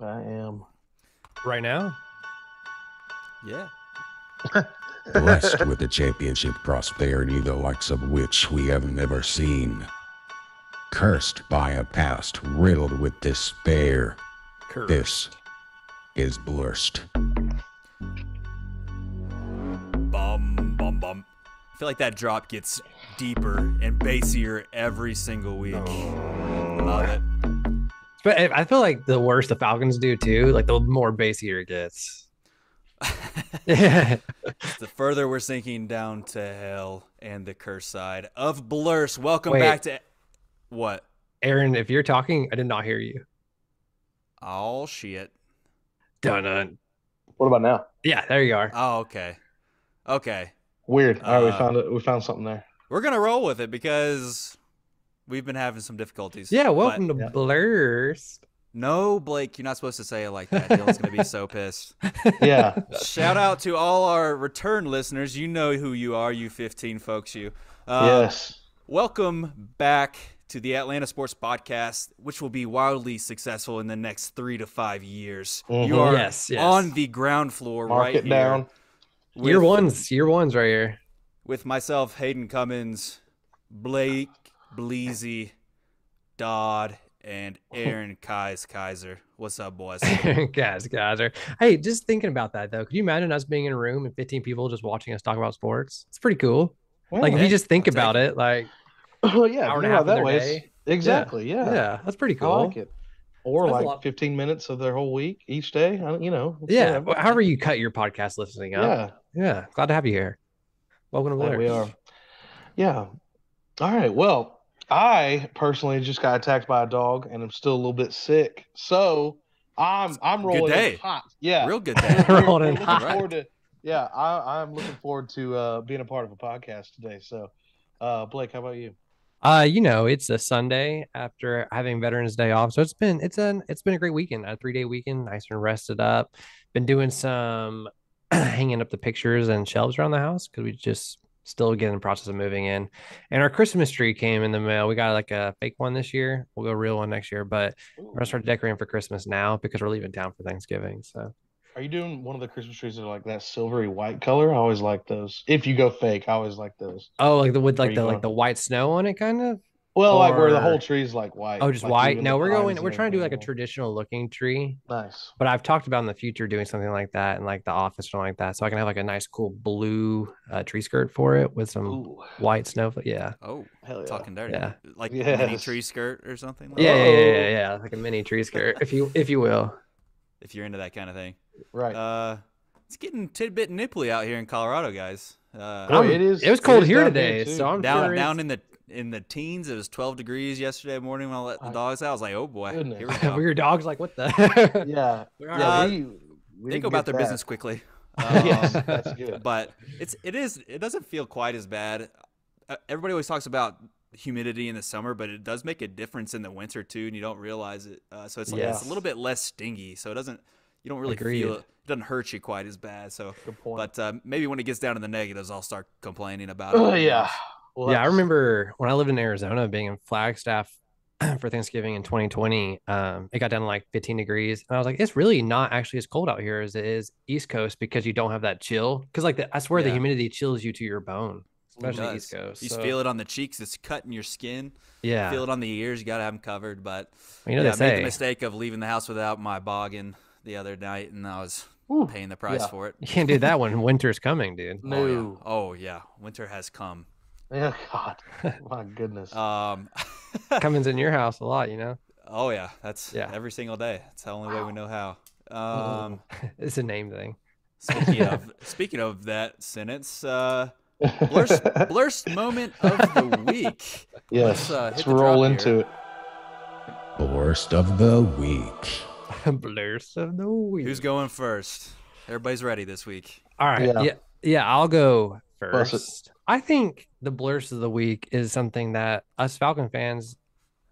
I am. Right now? Yeah. Blessed with the championship prosperity the likes of which we have never seen. Cursed by a past riddled with despair. Cursed. This is Blursed. Bum, bum, bum. I feel like that drop gets deeper and bassier every single week. Love it. But I feel like the worse the Falcons do too, like the more bassier it gets. Yeah. The further we're sinking down to hell and the curse side of Blurs. Welcome Wait. back to what? Aaron, if you're talking, I did not hear you. Oh shit. Dun. What about now? Yeah, there you are. Oh, okay. Okay. Weird. All right, we found it. We found something there. We're gonna roll with it because we've been having some difficulties. Yeah, welcome to Yeah. Blursed. No, Blake, you're not supposed to say it like that. Dylan's gonna be so pissed. Yeah. Shout out to all our return listeners. You know who you are, you 15 folks. You. Yes. Welcome back to the Atlanta Sports Podcast, which will be wildly successful in the next 3 to 5 years. Mhm. You are Yes. on the ground floor Mark right it here. down. Year one's right here. With myself, Hayden Cummins, Blake Bleezy, Dodd, and Aaron Kizer. What's up, boys? guys are. Hey, just thinking about that though. Could you imagine us being in a room and 15 people just watching us talk about sports? It's pretty cool. Like if Yeah. you just think I'll take about it. it, like Oh, yeah. hour and think a about half of that their way. day. Exactly. Yeah. Yeah, that's pretty I cool. like it. Or That's a like lot. 15 minutes of their whole week each day. It's Yeah, whatever. however you cut your podcast listening up. Yeah, glad to have you here. Welcome to Glad Blair. we are. Yeah. All right. Well, I personally just got attacked by a dog, and I'm still a little bit sick. So I'm rolling in day. hot. Yeah. Real good day. Rolling in looking hot. forward to. Yeah, I'm looking forward to being a part of a podcast today. So, Blake, how about you? It's a Sunday after having Veterans Day off, so it's been a great weekend, a 3-day weekend, nice and rested up. Been doing some hanging up the pictures and shelves around the house because we just still get in the process of moving in. And our Christmas tree came in the mail. We got like a fake one this year. We'll go real one next year, but we're gonna start decorating for Christmas now because we're leaving town for Thanksgiving. So Are you doing one of the Christmas trees that are like that silvery white color? I always like those. If you go fake, I always like those. like Are you the going- the white snow on it, kind of. Well, like where the whole Or- tree is like white. Oh, just like white. even No, the pines we're and trying to do like a everything. traditional looking tree. Nice. But I've talked about in the future doing something like that in like the office or like that. So I can have like a nice cool blue tree skirt for it with some Ooh, white snowflake. Yeah. Oh, hell yeah. talking dirty. Yeah. Like Yes. mini tree skirt or something like Yeah, that, yeah. Like a mini tree skirt, if you will. if you're into that kind of thing. Right. It's getting tidbit nipply out here in Colorado, guys. Boy, it is. It was cold is here down today, too. so I'm down sure down in the teens. It was 12 degrees yesterday morning when I let the dogs out. I was like, oh boy, Goodness. here we it's go. your dog's like, what the? Yeah. Uh, we They didn't go about get their that. business quickly. Yes, that's good. But it doesn't feel quite as bad. Everybody always talks about humidity in the summer, but it does make a difference in the winter too, and you don't realize it. So it's Yes. a little bit less stingy. So you don't really Agreed. feel it. It doesn't hurt you quite as bad. So, Good point. but maybe when it gets down to the negatives, I'll start complaining about it. Yeah. Well, Yeah, I that's- remember when I lived in Arizona being in Flagstaff for Thanksgiving in 2020. It got down to like 15 degrees. And I was like, it's really not actually as cold out here as it is East Coast because you don't have that chill. Because I swear the Yeah. humidity chills you to your bone, It especially does. East Coast. You So, feel it on the cheeks. It's cutting your skin. yeah. Feel it on the ears. You got to have them covered. But You know, yeah, they I made the say mistake of leaving the house without my boggin the other night, and I was Whew. paying the price Yeah. for it. you can't do that when winter's coming, dude. No. Oh yeah, winter has come. Yeah, God. My goodness. Comes in your house a lot, you know? Oh yeah, that's Yeah. every single day. It's the only way we know how. It's a name thing. Speaking of that sentence, blurst moment of the week. Yes. hit Let's the roll drop into here. it. Worst of the week. Blurs of the week. Who's going first? Everybody's ready this week. All right. Yeah. Yeah, I'll go Bust it. first. I think the blurs of the week is something that us Falcon fans,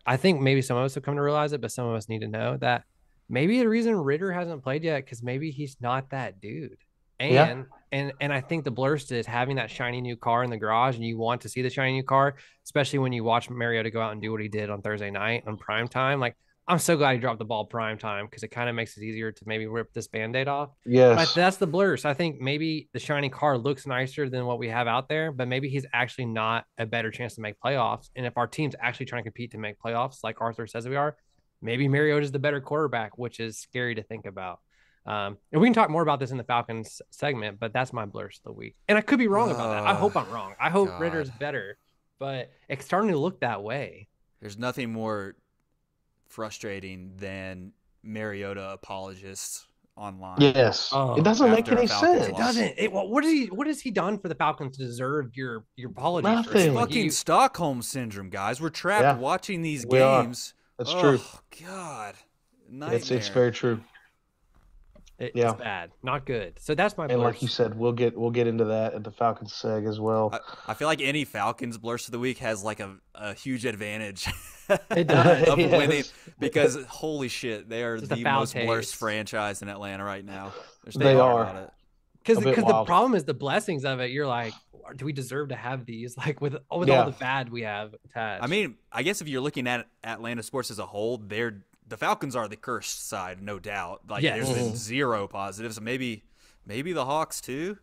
I think maybe some of us have come to realize it, but some of us need to know that maybe the reason Ritter hasn't played yet because maybe he's not that dude. And Yeah. and I think the blurst is having that shiny new car in the garage, and you want to see the shiny new car, especially when you watch Mariota go out and do what he did on Thursday night on prime time. Like I'm so glad he dropped the ball prime time because it kind of makes it easier to maybe rip this Band-Aid off. But Yes. that's the Blurs. I think maybe the shiny car looks nicer than what we have out there, but maybe he's actually not a better chance to make playoffs. And if our team's actually trying to compete to make playoffs, like Arthur says we are, maybe Mariota's the better quarterback, which is scary to think about. And we can talk more about this in the Falcons segment, but that's my Blurs of the week. And I could be wrong about that. I hope I'm wrong. I hope God. Ritter's better, but it's starting to look that way. There's nothing more frustrating than Mariota apologists online. Yes. It doesn't make After a any Falcons sense. It doesn't. What has he done for the Falcons to deserve your apology? Nothing. Fucking Stockholm syndrome, guys. We're trapped watching these We are. games. That's true. God. Nightmare. It's very true. It's bad, not good. So that's my. And Blurs. like you said, we'll get into that at the Falcons seg as well. I feel like any Falcons Blurs of the week has like a huge advantage It does. of Yes. winning because holy shit, they are Just a the foul most Blurs taste. franchise in Atlanta right now. There's no They doubt are. about it. Because A bit the wild. problem is the blessings of it. You're like, do we deserve to have these? Like with all Yeah. the bad we have attached. I mean, I guess if you're looking at Atlanta sports as a whole, the Falcons are the cursed side, no doubt. Like Yes. there's been zero positives. So maybe the Hawks too.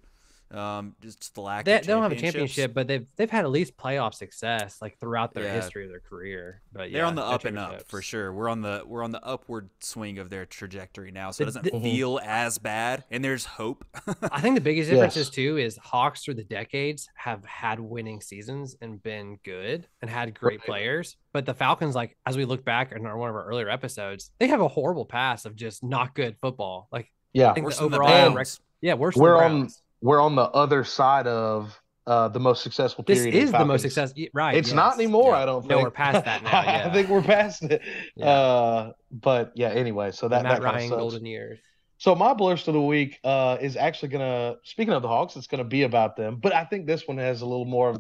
Just the lack they of don't have a championships. championship, but they've had at least playoff success like throughout their Yeah. history of their career. But They're on the no up and up championships. for sure. We're on the upward swing of their trajectory now, so it The- doesn't feel as bad, and there's hope. I think the biggest difference Yes. is too is Hawks through the decades have had winning seasons and been good and had great Right. players. But the Falcons, like as we look back in one of our earlier episodes, they have a horrible past of just not good football. Like Yeah. I think Worse the than the overall Browns. worse We're than the on Browns. we're on the other side of the most successful This period. in is the most Falcons. successful, right? It's yes. not anymore. Yeah. I don't think. No, we're past that now, yeah. I think we're past it. Yeah. But yeah. Anyway, so The that Matt kind of Ryan sucks. golden years. So my Blurst of the week is actually gonna. Speaking of the Hawks, it's gonna be about them. But I think this one has a little more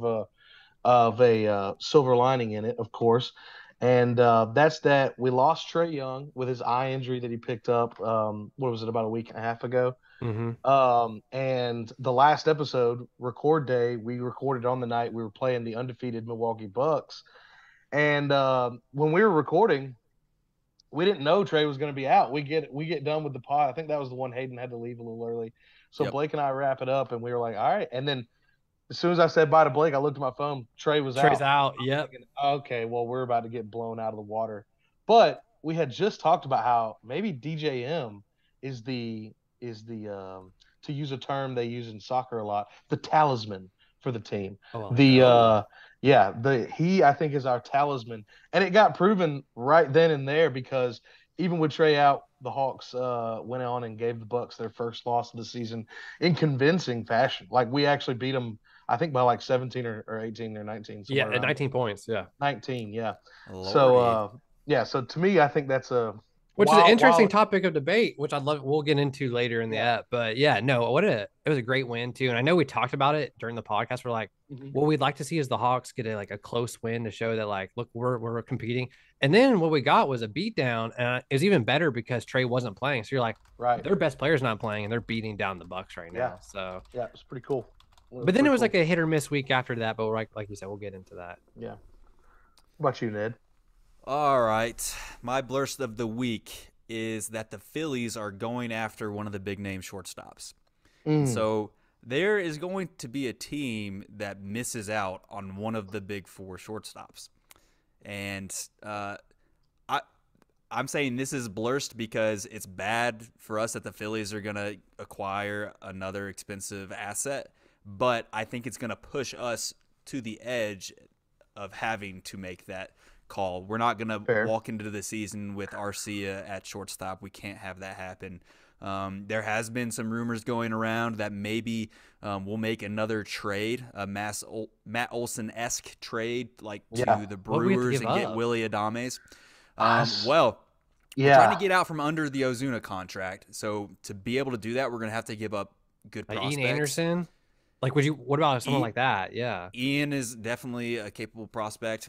of a silver lining in it, of course. And that's that we lost Trey Young with his eye injury that he picked up. What was it, about a week and a half ago? Mm-hmm. And the last episode, record day, we recorded on the night we were playing the undefeated Milwaukee Bucks. And when we were recording, we didn't know Trey was going to be out. We get done with the pod. I think that was the one Hayden had to leave a little early. So Yep. Blake and I wrap it up, and we were like, all right. And then as soon as I said bye to Blake, I looked at my phone. Trey was Trey's out. out. Yep. Thinking, okay, well, we're about to get blown out of the water. But we had just talked about how maybe DJM is the to use a term they use in soccer a lot, the talisman for the team. Oh, He I think is our talisman, and it got proven right then and there because even with Trey out, the Hawks went on and gave the Bucks their first loss of the season in convincing fashion. Like we actually beat them, I think by like 17 or 18 or 19. yeah, somewhere at around 19 points. Yeah. 19, yeah. Lordy. So so to me, I think that's a Which is an interesting topic of debate, which I'd love. We'll get into later in the app. But yeah, no, it was a great win too. And I know we talked about it during the podcast. We're like, what we'd like to see is the Hawks get a close win to show that like, look, we're competing. And then what we got was a beatdown, and it was even better because Trey wasn't playing. So you're like, right. Their best player's not playing, and they're beating down the Bucks right now. Yeah. So Yeah, it's pretty cool. but then it was like a hit or miss week after that. But like you said, we'll get into that. Yeah. What about you, Ned? All right, my Blurst of the week is that the Phillies are going after one of the big name shortstops. So there is going to be a team that misses out on one of the big four shortstops. And I'm saying this is Blurst because it's bad for us that the Phillies are going to acquire another expensive asset. But I think it's going to push us to the edge of having to make that call. We're not going to walk into the season with Arcia at shortstop. We can't have that happen. There has been some rumors going around that maybe we'll make another trade, a Matt Olson-esque trade, like to the Brewers and get Willie Adames. We're trying to get out from under the Ozuna contract. So to be able to do that, we're going to have to give up good prospects. Ian Anderson? Like, what about someone like that? Yeah. Ian is definitely a capable prospect.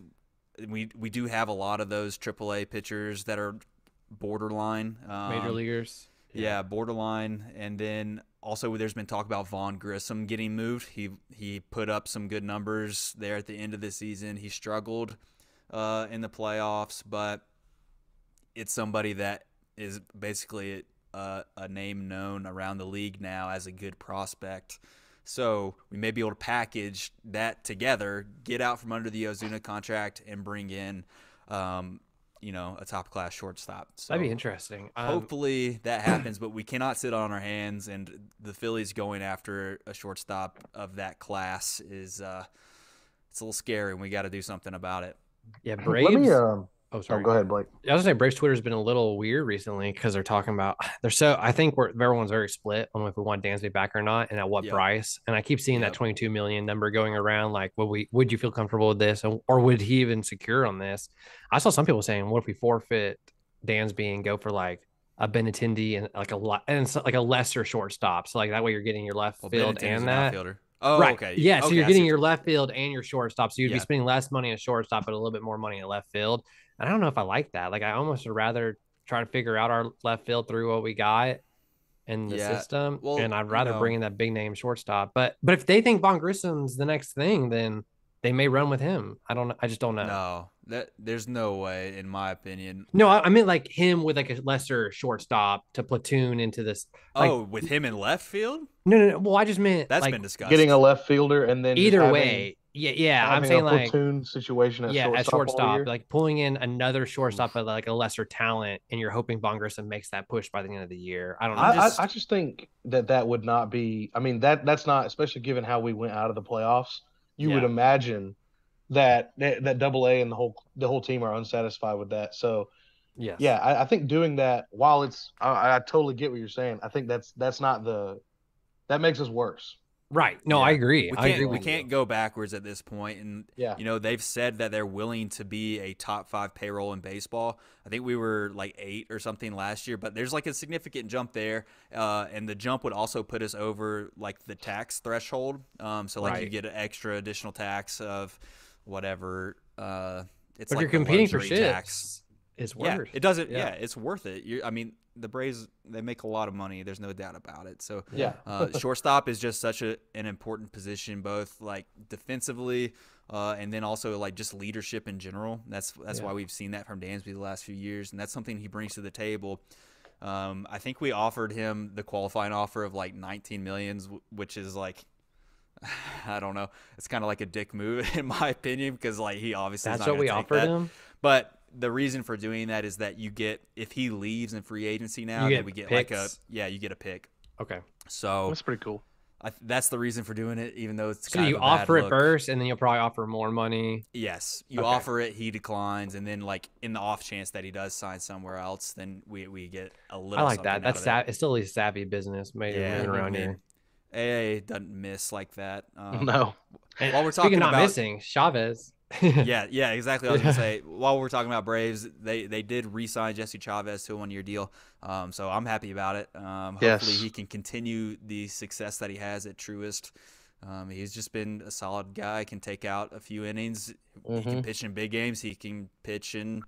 We do have a lot of those AAA pitchers that are borderline. Major leaguers. Yeah, borderline. And then also there's been talk about Vaughn Grissom getting moved. He put up some good numbers there at the end of the season. He struggled in the playoffs, but it's somebody that is basically a name known around the league now as a good prospect. So we may be able to package that together, get out from under the Ozuna contract, and bring in, a top-class shortstop. So That'd be interesting. hopefully that happens, but we cannot sit on our hands. And the Phillies going after a shortstop of that class is it's a little scary, and we got to do something about it. Yeah, Braves. Let me. Oh, sorry. Go ahead, Blake. I was gonna say Braves Twitter's been a little weird recently because they're talking about I think everyone's very split on if we want Dansby back or not and at what price. And I keep seeing that 22 million number going around. Like, would you feel comfortable with this, or would he even secure on this? I saw some people saying, what if we forfeit Dansby and go for like a Benintendi and like a lesser shortstop? So like that way you're getting your left field and that outfielder. Oh, right. okay. Yeah, so okay, you're getting your left field and your shortstop. So you'd be Yeah. spending less money at shortstop, but a little bit more money at left field. And I don't know if I like that. Like, I almost would rather try to figure out our left field through what we got in the system. Well, and I'd rather bring in that big name shortstop. But if they think Von Grissom's the next thing, then they may run with him. I just don't know. No, there's no way, in my opinion. No, I meant like him with like a lesser shortstop to platoon into this. Like, with him in left field? No. Well, I just meant that's like, been discussed. Getting a left fielder and then either way. Yeah. I'm saying a like platoon situation at shortstop, like pulling in another shortstop at like a lesser talent, and you're hoping Von Grissom makes that push by the end of the year. I don't know. I just think that would not be. I mean, that's not, especially given how we went out of the playoffs. You would imagine that Double-A and the whole team are unsatisfied with that. So I think doing that, while it's I totally get what you're saying. I think that makes us worse. Right. No, I agree. We can't go backwards at this point. And, they've said that they're willing to be a top 5 payroll in baseball. I think we were like 8 or something last year, but there's like a significant jump there. And the jump would also put us over like the tax threshold. So like you get an extra additional tax of whatever. It's but like you're competing for shit. Tax. It's worth it. Doesn't. Yeah, it's worth it. The Braves, they make a lot of money. There's no doubt about it. So shortstop is just such an important position, both like defensively and then also like just leadership in general. That's why we've seen that from Dansby the last few years, and that's something he brings to the table. I think we offered him the qualifying offer of like 19 million, which is like, I don't know. It's kind of like a dick move in my opinion, because like he obviously that's what we offered him. But the reason for doing that is that you get, if he leaves in free agency now, then we get picks. you get a pick. Okay. So that's pretty cool. That's the reason for doing it, even though it's so you offer it first, and then you'll probably offer more money. Yes, you offer it, he declines, and then like in the off chance that he does sign somewhere else, then we get a little. I like that. That's it's still a savvy business maybe around here. AA doesn't miss like that. No. And while we're talking about not missing, Chavez. yeah, exactly. I was gonna say, while we're talking about Braves, they did re-sign Jesse Chavez to a 1-year deal. So I'm happy about it. Hopefully he can continue the success that he has at Truist. He's just been a solid guy. Can take out a few innings. He can pitch in big games. He can pitch in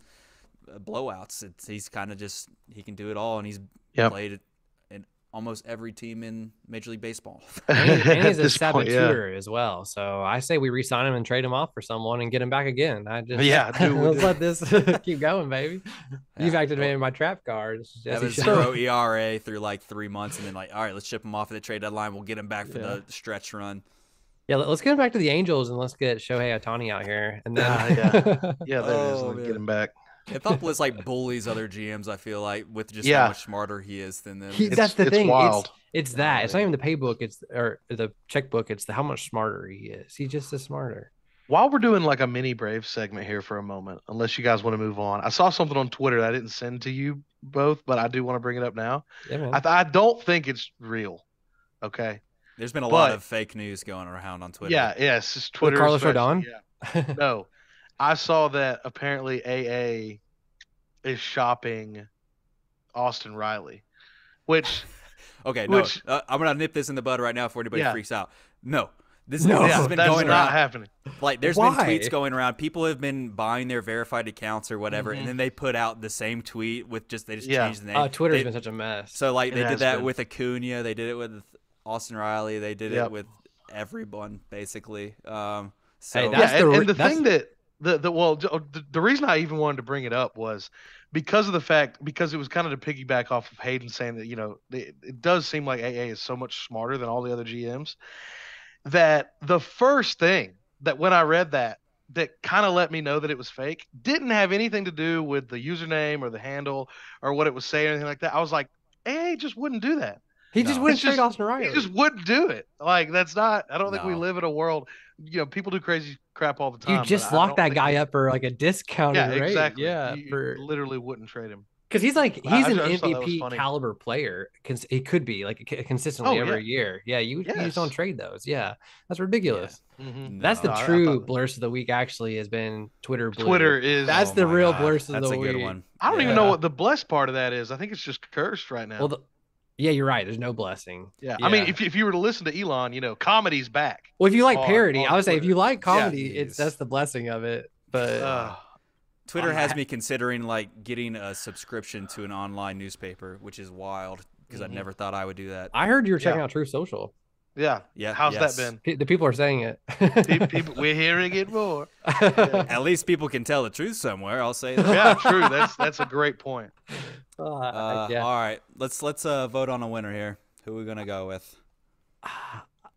blowouts. He's kind of just, he can do it all, and he's played in almost every team in Major League Baseball. and he's a saboteur as well. So I say we re-sign him and trade him off for someone and get him back again. Let's let this keep going, baby. You've activated my trap card. Have a 0 ERA through like 3 months, and then like, all right, let's ship him off at the trade deadline. We'll get him back for the stretch run. Yeah, let's get him back to the Angels, and let's get Shohei Ohtani out here. And then there it is. Let's get him back. Anthopoulos like bullies other GMs, I feel like, with just how much smarter he is than them. That's the thing. Wild. It's that. It's not even the paybook. Or the checkbook. It's how much smarter he is. He's just as smarter. While we're doing like a mini Brave segment here for a moment, unless you guys want to move on, I saw something on Twitter that I didn't send to you both, but I do want to bring it up now. Yeah, man. I don't think it's real. Okay. There's been a lot of fake news going around on Twitter. Yes, it's Twitter. With Carlos Rodon? Yeah. No, I saw that apparently AA is shopping Austin Riley, which I'm gonna nip this in the bud right now before anybody freaks out. This has been that's going not around. happening. Like there's been tweets going around. People have been buying their verified accounts or whatever, and then they put out the same tweet with they just changed the name. Twitter's been such a mess. So like they did that with Acuna, they did it with Austin Riley, they did it with everyone basically. The reason I even wanted to bring it up was because of the fact, because it was kind of to piggyback off of Hayden saying that, it does seem like AA is so much smarter than all the other GMs, that the first thing that when I read that kind of let me know that it was fake didn't have anything to do with the username or the handle or what it was saying or anything like that. I was like, AA just wouldn't do that. He just No. wouldn't It's trade just- Austin Riley. He just wouldn't do it. Like, that's not, I don't think we No. live in a world, people do crazy crap all the time. You just but I locked don't that think guy he- up for like a discounted Yeah, rate. exactly. Yeah, You literally wouldn't trade him. because he's an I just thought that was MVP funny. caliber player. He could be like consistently Oh, every yeah. year. Yeah, you just don't Yes. trade those. Yeah, that's ridiculous. Mhm. That's the No, I true thought- Blurst of the week. Actually, has been Twitter blue. Twitter is. That's Oh the my real God, Blurst of that's the a week. good one. I don't even Yeah. know what the blessed part of that is. I think it's just cursed right now. Well, yeah, you're right. There's no blessing. yeah. I mean, if you were to listen to Elon, comedy's back. well, if you like on- parody, on I would say if Twitter. you like Yeah. comedy, Jeez. that's the blessing of it. But Twitter I'm has not- me considering like getting a subscription to an online newspaper, which is wild because I Mhm. never thought I would do that. I heard you were checking Yeah. out True Social. Yeah. Yeah, How's yes. that The people are saying it. been? We're hearing it more. At least people can tell the truth somewhere. I'll say that. Yeah, true. That's a great point. Yeah. All right, let's vote on a winner here. Who are we gonna go with?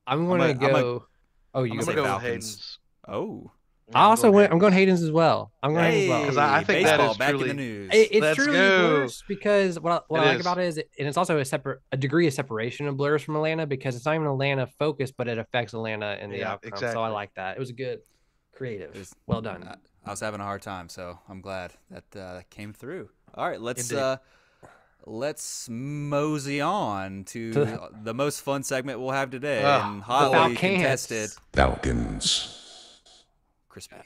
I'm going to I'm go. Oh, you I'm gonna go. say gonna go with Falcons. Hayden's. Oh, I also I'm went. I'm going Hayden's as well. I'm going Hayden's as well. hey, 'Cause I think that baseball is back truly- in the news. It's Let's truly go. Blurst because what I It like is. about it is, and it's also a degree of separation of Blurst from Atlanta because it's not even Atlanta focused, but it affects Atlanta in the Yeah, outcome. So I exactly. like that. It was a good, creative. It's- Well done. I was having a hard time, so I'm glad that came through. All right, Indeed. let's mosey on to To- the most fun segment we'll have today, Ah, and hotly Falcons. contested. Falcons. Crispy.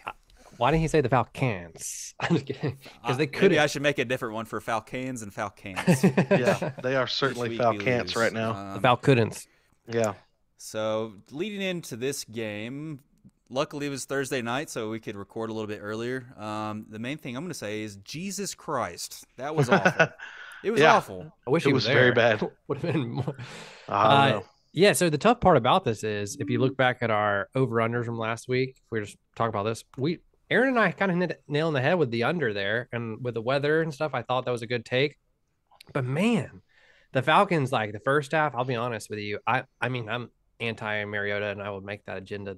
Why didn't he say the Falcons? I'm just kidding. Because they Maybe could. I should make a different one for Falcons and Falcons. Yeah, they are certainly Which week we Falcons lose. right now. The Falcons. Yeah. So leading into this game, luckily it was Thursday night, so we could record a little bit earlier. The main thing I'm going to say is Jesus Christ, that was awful. It was Yeah. awful. I wish It he was was very there. bad. Would have been more. I don't know. Yeah, so the tough part about this is if you look back at our over-unders from last week, if we just talk about this, Aaron and I kind of hit nail on the head with the under there, and with the weather and stuff, I thought that was a good take. But man, the Falcons, like the first half, I'll be honest with you, I mean, I'm anti-Mariota, and I would make that agenda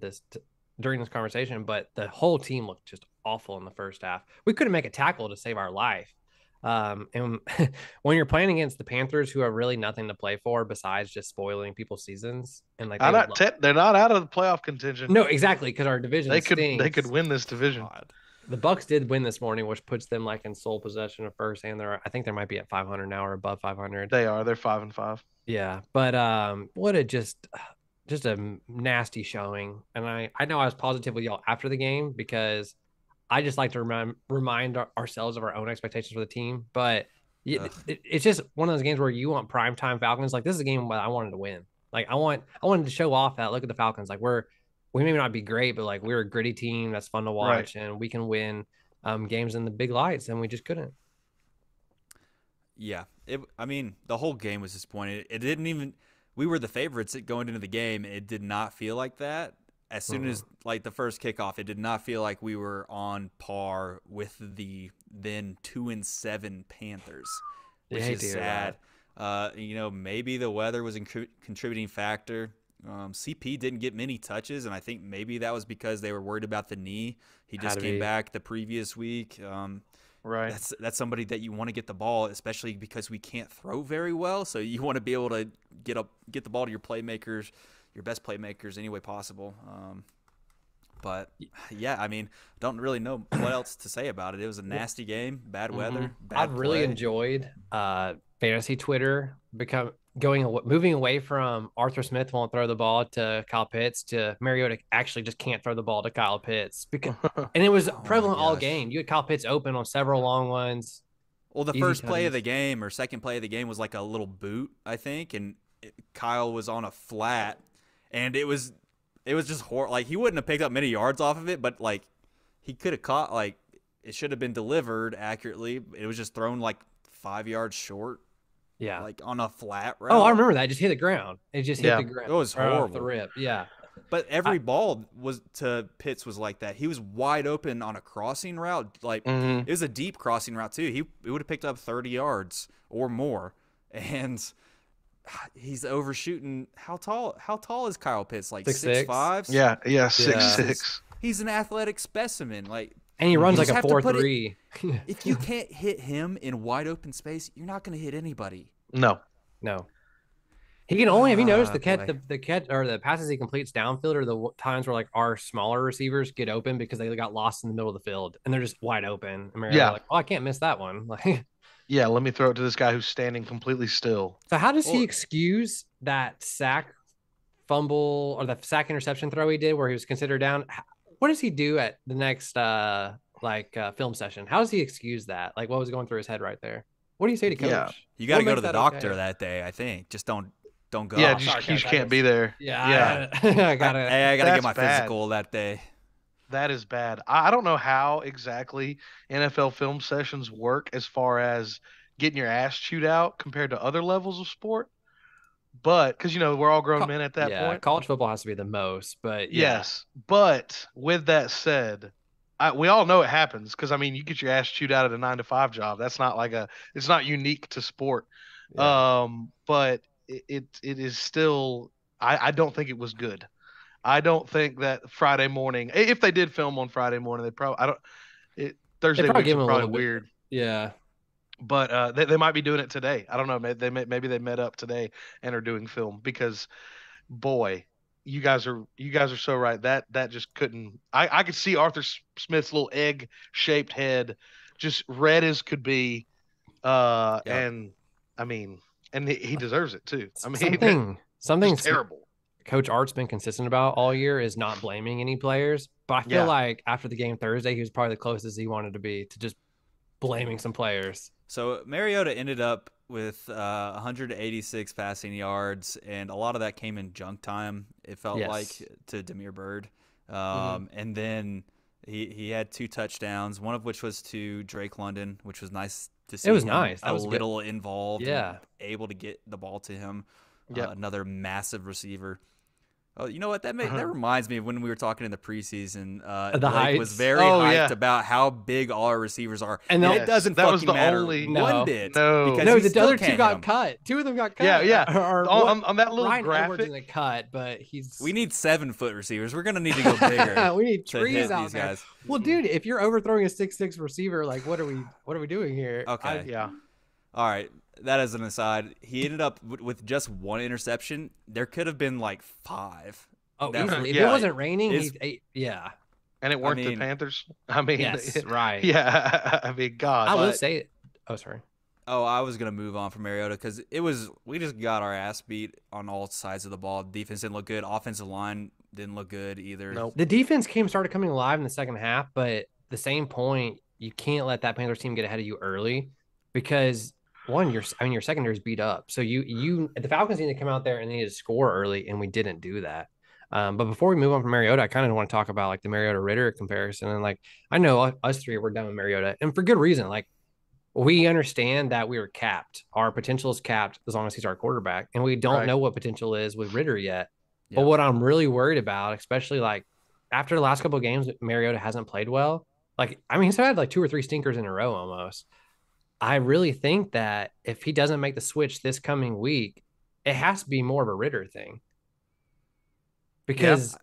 during this conversation, but the whole team looked just awful in the first half. We couldn't make a tackle to save our life. And when you're playing against the Panthers, who have really nothing to play for besides just spoiling people's seasons, and like They're not out of the playoff contention. no, exactly, because our division they stinks. could win this division. God. The Bucks did win this morning, which puts them like in sole possession of first, and I think they might be at 500 now or above 500. They are. They're 5-5. Yeah, but what a just a nasty showing. And I know I was positive with y'all after the game because I just like to remind ourselves of our own expectations for the team. But it's just one of those games where you want primetime Falcons. Like, this is a game that I wanted to win. Like, I wanted to show off that, look at the Falcons. Like, we may not be great, but like we're a gritty team that's fun to watch, and we can win games in the big lights, and we just couldn't. Yeah, I mean, the whole game was disappointing. It didn't even. We were the favorites going into the game. It did not feel like that. As soon as like the first kickoff, it did not feel like we were on par with the then 2-7 Panthers, which is sad. Maybe the weather was a contributing factor. CP didn't get many touches, and I think maybe that was because they were worried about the knee. He just came back the previous week. Right. That's somebody that you want to get the ball, especially because we can't throw very well. So you want to be able to get the ball to your playmakers, your best playmakers, any way possible. But yeah, I mean, don't really know what else to say about it. It was a nasty game, bad weather, bad I've really play. enjoyed fantasy Twitter moving away from Arthur Smith won't throw the ball to Kyle Pitts to Mariota actually just can't throw the ball to Kyle Pitts and it was prevalent all game. You had Kyle Pitts open on several long ones. Well, the easy first play of touches. the game or second play of the game was like a little boot, I think, and Kyle was on a flat, and it was just horrible. Like, he wouldn't have picked up many yards off of it, but like he could have caught, like, it should have been delivered accurately. It was just thrown like 5 yards short. Yeah. Like on a flat route. Oh, I remember that. It just hit the ground. It just hit Yeah. the ground. It was right off horrible. the rip. Yeah. But every ball was to Pitts was like that. He was wide open on a crossing route. Like it was a deep crossing route too. He would have picked up 30 yards or more. And he's overshooting. How tall is Kyle Pitts? Like 6'5"? Yeah, 6'6". He's an athletic specimen. Like, and he runs like a 4.3. If you can't hit him in wide open space, you're not going to hit anybody. No. He can only, have you noticed the catch or the passes he completes downfield are the times where like our smaller receivers get open because they got lost in the middle of the field and they're just wide open. And like, oh, I can't miss that one. Like, yeah, let me throw it to this guy who's standing completely still. So how does he excuse that sack fumble or the sack interception throw he did where he was considered down? What does he do at the next film session? How does he excuse that? Like, what was going through his head right there? What do you say to coach? Yeah. You got to go to the doctor that day, I think. Just don't go. Yeah, you just can't be there. Yeah. I gotta get my physical that day. That is bad. I don't know how exactly NFL film sessions work as far as getting your ass chewed out compared to other levels of sport. But because, we're all grown men at that point. College football has to be the most. But yes. But with that said, we all know it happens because, you get your ass chewed out at a 9-to-5 job. That's not it's not unique to sport. Yeah. But it is still, I don't think it was good. I don't think that Friday morning, if they did film on Friday morning, they probably, Thursday weeks are probably weird. Yeah. But they might be doing it today. I don't know. Maybe they met up today and are doing film because, boy, you guys are so right. That just couldn't. I could see Arthur Smith's little egg-shaped head, just red as could be. And he deserves it too. Something's terrible. Coach Art's been consistent about all year is not blaming any players, but I feel like after the game Thursday, he was probably the closest he wanted to be to just blaming some players. So Mariota ended up with 186 passing yards, and a lot of that came in junk time, it felt like, to Damiere Byrd. And then he had 2 touchdowns, one of which was to Drake London, which was nice to see. It was nice. That a was little good. Involved, yeah, able to get the ball to him. Another massive receiver. Oh, you know what? That reminds me of when we were talking in the preseason. Blake was very hyped about how big all our receivers are, and it doesn't fucking matter one bit. Because the other 2 got cut. 2 of them got cut. Yeah. on that little Ryan graphic. Edwards in the cut, but we need 7-foot receivers. We're gonna need to go bigger. We need trees out these there. Guys. Well, dude, if you're overthrowing a 6'6" receiver, like what are we doing here? Okay. All right. That as an aside, he ended up with just 1 interception. There could have been like 5. Oh, easily. If it wasn't raining, And it weren't the Panthers. Yes, right. Yeah. God. I will say it. Oh, sorry. Oh, I was going to move on from Mariota because we just got our ass beat on all sides of the ball. Defense didn't look good. Offensive line didn't look good either. Nope. The defense started coming alive in the second half, but at the same point, you can't let that Panthers team get ahead of you early because your secondary is beat up. So the Falcons need to come out there and they need to score early, and we didn't do that. But before we move on from Mariota, I kind of want to talk about like the Mariota Ritter comparison. And like, I know us 3 were done with Mariota, and for good reason. Like, we understand that we were capped. Our potential is capped as long as he's our quarterback, and we don't know what potential is with Ritter yet. Yeah. But what I'm really worried about, especially like after the last couple of games, Mariota hasn't played well. Like, he's had like 2 or 3 stinkers in a row almost. I really think that if he doesn't make the switch this coming week, it has to be more of a Ritter thing. Because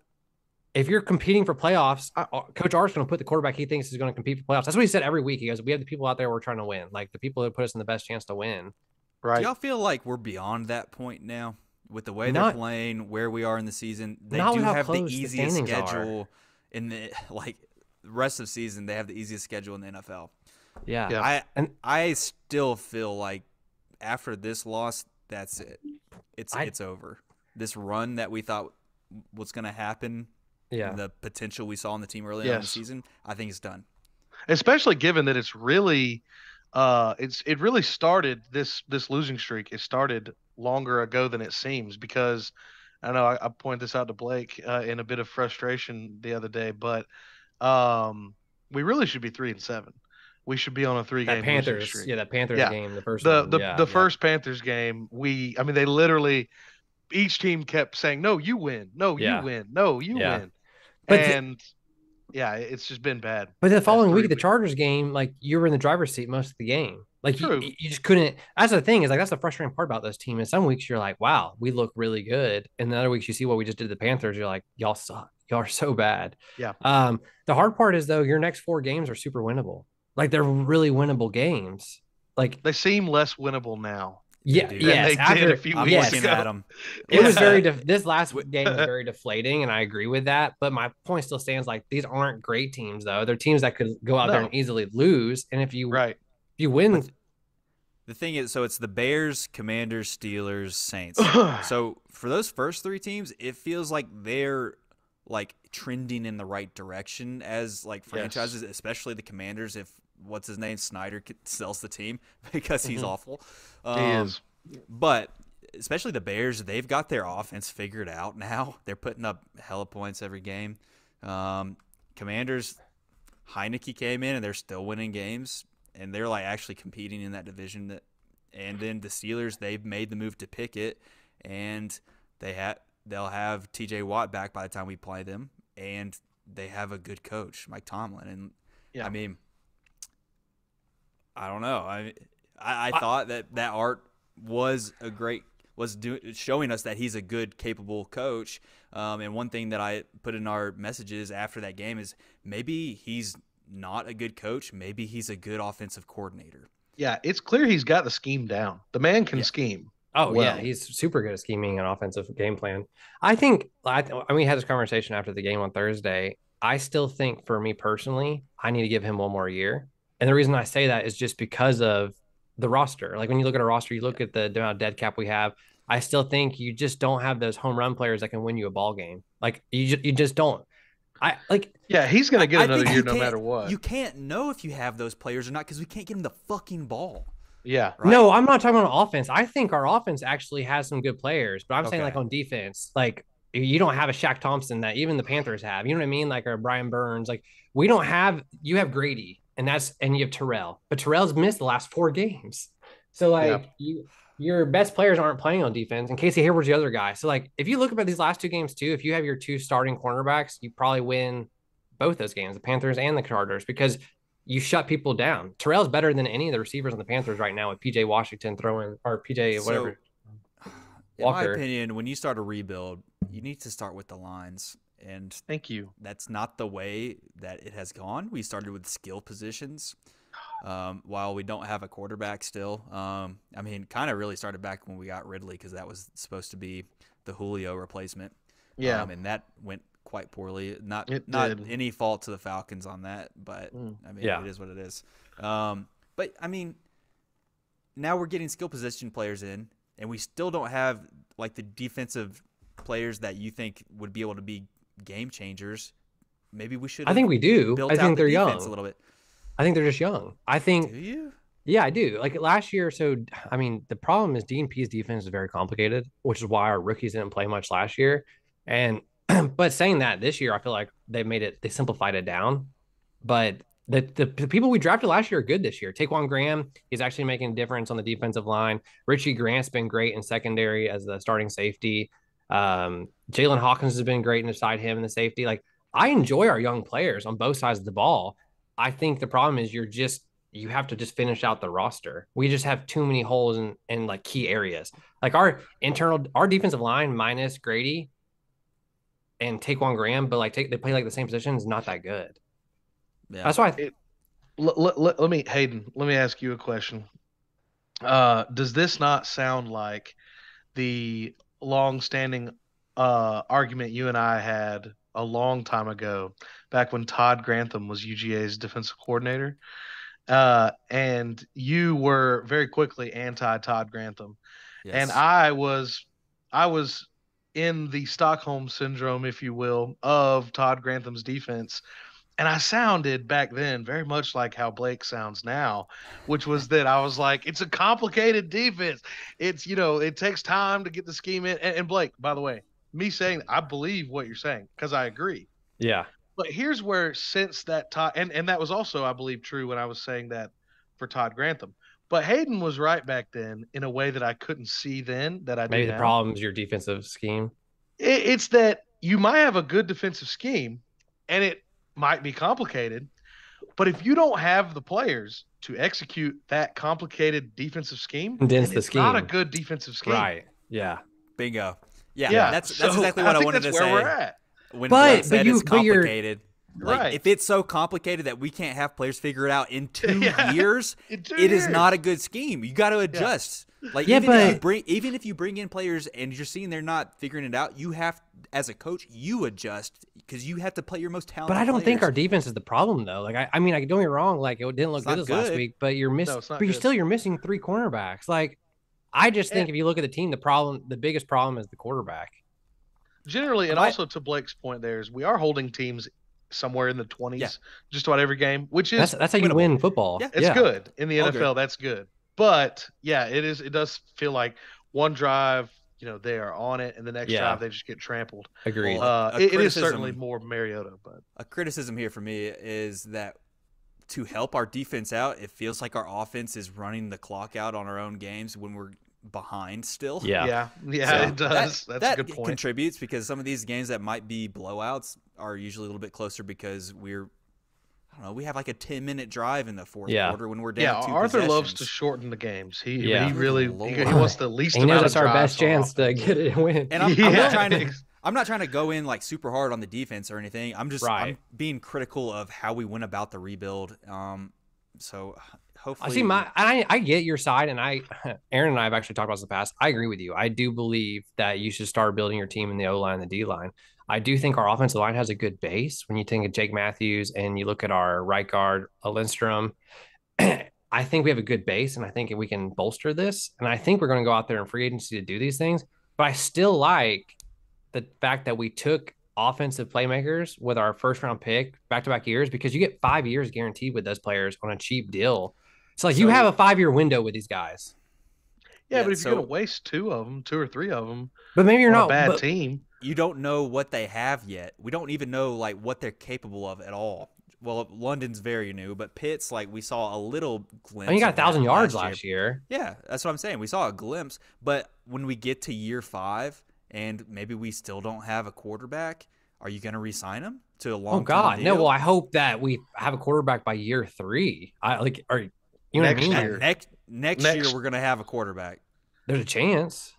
if you're competing for playoffs, Coach Art's going to put the quarterback he thinks is going to compete for playoffs. That's what he said every week. He goes, we have the people out there we're trying to win, like the people that put us in the best chance to win. Right. Do y'all feel like we're beyond that point now with the way they're playing, where we are in the season? They do have the easiest schedule in the rest of the season. They have the easiest schedule in the NFL. Yeah. I still feel like after this loss, that's it. It's over. This run that we thought was going to happen, the potential we saw in the team early on in the season, I think it's done. Especially given that it's really it really started this losing streak. It started longer ago than it seems, because I know I pointed this out to Blake in a bit of frustration the other day, but we really should be 3-7. We should be on a 3-game losing streak. Yeah, that Panthers game, the first the first Panthers game, they literally each team kept saying, "No, you win. No, you Yeah. win. No, you Yeah. win." But And yeah, it's just been bad. But the Past following 3 week, the weeks. Chargers game, like you were in the driver's seat most of the game. Like True. you just couldn't. That's the thing is like that's the frustrating part about those teams. And some weeks you're like, wow, we look really good, and the other weeks you see what we just did to the Panthers, you're like, y'all suck. Y'all are so bad. Yeah. The hard part is though, your next 4 games are super winnable. Like they're really winnable games. Like They seem less winnable now. yeah, do. Than yes. they did After a few I'm weeks looking ago. at them. it was Yeah. very this last game was very deflating, and I agree with that. But my point still stands. Like these aren't great teams, though. They're teams that could go out there No. and easily lose. And if you Right. win, But the thing is, so it's the Bears, Commanders, Steelers, Saints. So for those first 3 teams, it feels like they're like trending in the right direction as like franchises, especially the Commanders. If what's his name Snyder sells the team because he's awful. He is. But especially the Bears, they've got their offense figured out now. They're putting up hella points every game. Commanders, Heineke came in and they're still winning games, and they're like actually competing in that division. And then the Steelers, they've made the move to Pickett, and they'll have T.J. Watt back by the time we play them, and they have a good coach, Mike Tomlin. And Yeah. I mean, I don't know. I thought that Art was showing us that he's a good, capable coach. And one thing that I put in our messages after that game is maybe he's not a good coach. Maybe he's a good offensive coordinator. Yeah, it's clear he's got the scheme down. The man can scheme. oh well. yeah, he's super good at scheming an offensive game plan. I think we had this conversation after the game on Thursday. I still think, for me personally, I need to give him one more year. And the reason I say that is just because of the roster. Like when you look at a roster, you look at the amount of dead cap we have. I still think you just don't have those home run players that can win you a ball game. Like you just don't. I like. Yeah, he's going to get I another think year you no can't- matter what. You can't know if you have those players or not because we can't get him the fucking ball. Yeah. Right? No, I'm not talking about offense. I think our offense actually has some good players, but I'm saying Okay. like on defense, like you don't have a Shaq Thompson that even the Panthers have. You know what I mean? Like or Brian Burns. Like we don't have. You have Grady, and you have Terrell, but Terrell's missed the last 4 games. So like your best players aren't playing on defense, and Casey Hayward's the other guy. So like if you look at these last 2 games too, if you have your 2 starting cornerbacks, you probably win both those games, the Panthers and the Chargers, because you shut people down. Terrell's better than any of the receivers on the Panthers right now with PJ Washington throwing or PJ whatever. In my Walker. opinion, when you start a rebuild, you need to start with the lines. And Thank you. that's not the way that it has gone. We started with skill positions. While we don't have a quarterback still. I mean, kind of really started back when we got Ridley because that was supposed to be the Julio replacement. Yeah. And that went quite poorly. Not It did. any fault to the Falcons on that, but I mean, Yeah. it is what it is. But I mean, now we're getting skill position players in, and we still don't have like the defensive players that you think would be able to be game changers. Maybe we should. I think we do. Built I out think the they're defense young. a little bit. I think they're just young. I think Do you? Yeah, I do. Like last year, so I mean, the problem is DNP's defense is very complicated, which is why our rookies didn't play much last year. And but saying that, this year I feel like they simplified it down. But the people we drafted last year are good this year. Taquan Graham is actually making a difference on the defensive line. Richie Grant's been great in secondary as the starting safety. Jalen Hawkins has been great inside him in the safety. Like I enjoy our young players on both sides of the ball. I think the problem is you have to just finish out the roster. We just have too many holes in like key areas. Like our defensive line minus Grady and Taquan Graham, but they play like the same positions, not that good. Yeah. That's why Let me, Hayden, let me ask you a question. Does this not sound like the long-standing argument you and I had a long time ago, back when Todd Grantham was UGA's defensive coordinator? And you were very quickly anti-Todd Grantham. Yes. And I was in the Stockholm syndrome, if you will, of Todd Grantham's defense. And I sounded back then very much like how Blake sounds now, which was that I was like, it's a complicated defense. It's, it takes time to get the scheme in. And Blake, by the way, me saying I believe what you're saying because I agree. Yeah. But here's where since that Todd, and that was also, I believe, true when I was saying that for Todd Grantham. But Hayden was right back then in a way that I couldn't see then that I do Maybe the now. problem is your defensive scheme. It's that you might have a good defensive scheme, and it might be complicated. But if you don't have the players to execute that complicated defensive scheme, Condense then the it's not a scheme. good defensive scheme. Right. Yeah. Bingo. Yeah, Yeah. that's So exactly what I think wanted to that's where say. we're at. When But- Blake but said you- it's but you're- complicated, like Right. if it's so complicated that we can't have players figure it out in 2 Yeah. years, In 2 it is years. not a good scheme. You got to adjust. Like Yeah, even if you bring in players and you're seeing they're not figuring it out, you have as a coach you adjust because you have to play your most talented. But I don't think our players. defense is the problem though. Like I mean, don't get me wrong. Like it didn't look It's good not this last good. week, but you're missing. No, it's not But good. you're missing 3 cornerbacks. Like I just think if you look at the team, the biggest problem is the quarterback. Generally, and But- also to Blake's point, we are holding teams somewhere in the 20s, Yeah. just about every game, which is That's how you winnable. win football. Yeah. it's good in the All NFL. good. That's good, but yeah, it does feel like one drive, they are on it, and the next Yeah. drive they just get trampled. Agreed. Well, a It is criticism- certainly more Mariota, but A criticism here for me is that to help our defense out, it feels like our offense is running the clock out on our own games when we're behind still. yeah. yeah, So it does. That's a good point. Contributes because some of these games that might be blowouts are usually a little bit closer because we have like a 10-minute drive in the fourth Yeah. quarter when we're down Yeah, 2 Arthur loves to possessions. shorten the games. He Yeah. he really Good he Lord. wants the least He amount knows of that's our drives best on chance to offense. get it and win. And I'm Yeah. not trying to go in like super hard on the defense or anything. I'm Right. being critical of how we went about the rebuild. So hopefully I see I get your side, and Aaron and I have actually talked about this in the past. I agree with you. I do believe that you should start building your team in the O line and the D line. I do think our offensive line has a good base. When you think of Jake Matthews and you look at our right guard, Lindstrom, I think we have a good base, and I think we can bolster this. And I think we're going to go out there in free agency to do these things. But I still like the fact that we took offensive playmakers with our first round pick back-to-back years, because you get 5 years guaranteed with those players on a cheap deal. So like you have a 5-year window with these guys. Yeah, Yeah, but if so- you're gonna waste 2 or 3 of them, But maybe you're on not a bad but- team. you don't know what they have yet. We don't even know like what they're capable of at all. Well, London's very new, but Pitt's like we saw a little glimpse. I mean, you got of that 1,000 yards last year. Yeah, that's what I'm saying. We saw a glimpse, but when we get to year 5 and maybe we still don't have a quarterback, are you going to re-sign him to a long? Oh God, no. Well, I hope that we have a quarterback by year 3. You know what I Next mean? year. Like, Next Next- year we're going to have a quarterback. there's a chance.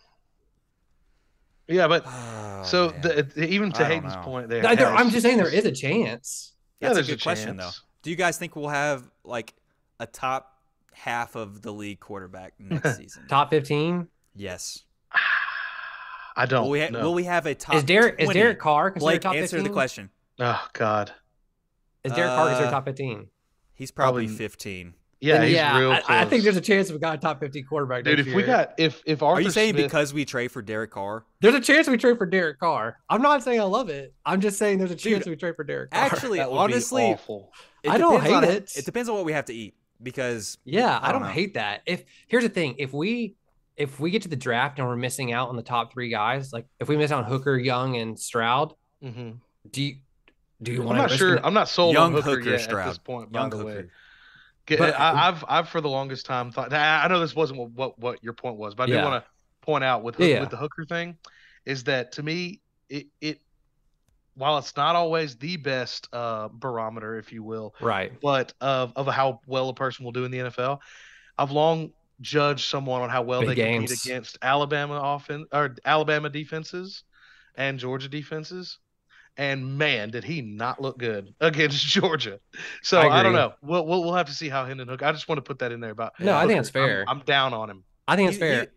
Yeah, but Oh, so man. even to I don't Hayden's know. point there, I'm just saying there is a chance. Yeah, That's there's a good question though. chance. Do you guys think we'll have like a top half of the league quarterback next season? Top 15. Yes. I don't Will know. we have a top? Is Derek 20? Carr considered Blake, top 15? answer the question. Oh God. Is Derek Carr considered Uh, top 15? He's probably Probably- 15. Yeah, Then he's real close. I think there's a chance we got a top 50 quarterback. dude. next If we year. got if Arthur Are you saying Smith, because we trade for Derek Carr? There's a chance we trade for Derek Carr. I'm not saying I love it. I'm just saying there's a chance we trade for Derek Carr. Actually, that would honestly, be awful. it I don't depends on- hate it. It depends on what we have to eat because Yeah, I don't don't know. hate that. Here's the thing, if we get to the draft and we're missing out on the top 3 guys, like if we miss out on Hooker, Young, and Stroud, hmm do you I'm want not sure. I'm not sold Young on Hooker, Hooker yet Stroud. at this point. Young by the way, Hooker. But- I've for the longest time thought. I know this wasn't what your point was, but I do Yeah. want to point out with Yeah. with the Hooker thing, is that to me it while it's not always the best barometer, if you will, right? but of how well a person will do in the NFL, I've long judged someone on how well Big they compete games. against Alabama defenses and Georgia defenses. And man, did he not look good against Georgia? So I I don't agree. know. We'll have to see how Hendon Hook. I just want to put that in there about. No, I think Hooker. it's fair. I'm down on him. I think it's You- fair. you-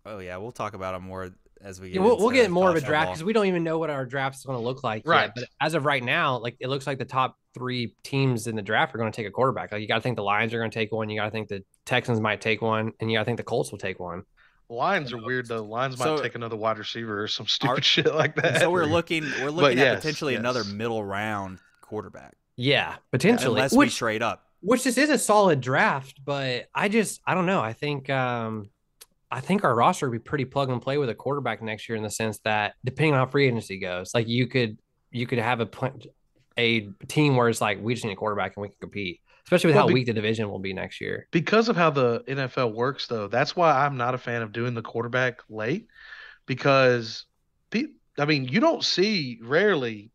oh yeah, we'll talk about him more as we get. Yeah, we'll into get more of a college draft football. because we don't even know what our draft is going to look like Right. yet. But as of right now, like it looks like the top 3 teams in the draft are going to take a quarterback. Like you got to think the Lions are going to take one. You got to think the Texans might take one, and you got to think the Colts will take one. Lions are weird though. Lions might So- take another wide receiver or some stupid Our- shit like that. So we're looking at yes, potentially another yes. middle round quarterback Yeah, potentially. unless we trade up. Which this is a solid draft, but I don't know. I think our roster would be pretty plug and play with a quarterback next year in the sense that depending on how free agency goes, like you could have a team where it's like we just need a quarterback and we can compete. especially with Well, how weak the division will be next year. because of how the NFL works, though, that's why I'm not a fan of doing the quarterback late because, I mean, you don't see rarely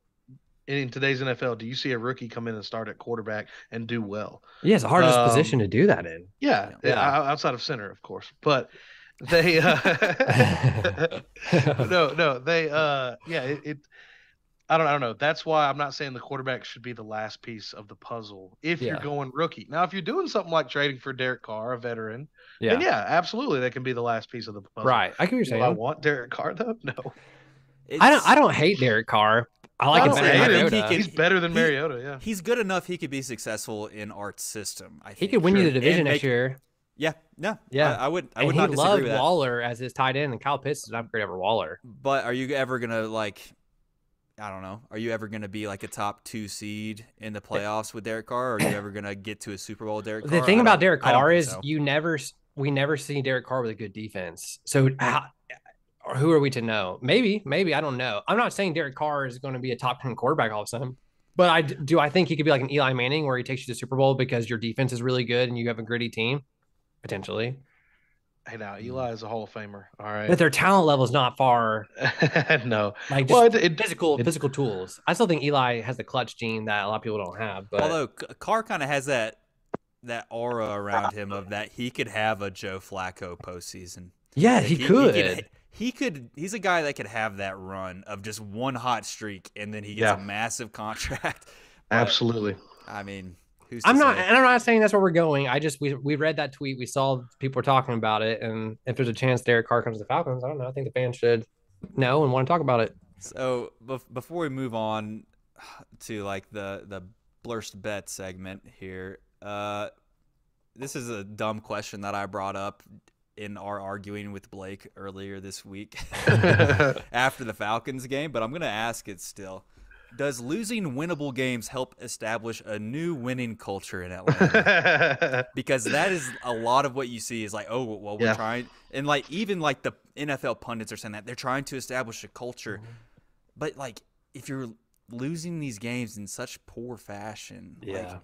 in today's NFL, do you see a rookie come in and start at quarterback and do well? Yeah, it's the hardest Um, position to do that in. Yeah, Yeah. outside of center, of course, but they no, they yeah, I don't know. That's why I'm not saying the quarterback should be the last piece of the puzzle if you're Yeah. going rookie. Now, if you're doing something like trading for Derek Carr, a veteran, then Yeah. yeah, absolutely, that can be the last piece of the puzzle. Right. I get what you're Do saying. I want Derek Carr though? No. I don't hate Derek Carr. I like I him don't better than hate him. Mariota. He's better than Mariota. Yeah. He's good enough. He could be successful in Art's system. I think He could win you the division And next year. Yeah, no, Yeah. I would And not he disagree loved with that. Waller as his tight end, and Kyle Pitts is an upgrade over Waller. But are you ever gonna I don't know. Are you ever going to be like a top 2 seed in the playoffs with Derek Carr? Or are you ever going to get to a Super Bowl with Derek Carr? The thing about Derek I don't Carr think is so. we never see Derek Carr with a good defense. So who are we to know? Maybe I don't know. I'm not saying Derek Carr is going to be a top 10 quarterback all of a sudden, but I think he could be like an Eli Manning where he takes you to the Super Bowl because your defense is really good and you have a gritty team potentially. Hey, now Eli is a Hall of Famer. All right, But their talent level is not far. No, Like just physical tools. I still think Eli has the clutch gene that a lot of people don't have. But Although Carr kind of has that aura around him of that he could have a Joe Flacco postseason. yeah, Like, he could. He could. He's a guy that could have that run of just one hot streak, and then he gets a massive contract. But, absolutely. I mean, I'm not saying that's where we're going. We read that tweet. We saw people were talking about it, and if there's a chance Derek Carr comes to the Falcons, I don't know. I think the fans should know and want to talk about it. So before we move on to like the Blursed bet segment here, this is a dumb question that I brought up in our arguing with Blake earlier this week after the Falcons game, but I'm going to ask it still. Does losing winnable games help establish a new winning culture in Atlanta? Because that is a lot of what you see is like, oh, well, we're trying. And like even like the NFL pundits are saying that they're trying to establish a culture. But like if you're losing these games in such poor fashion, like,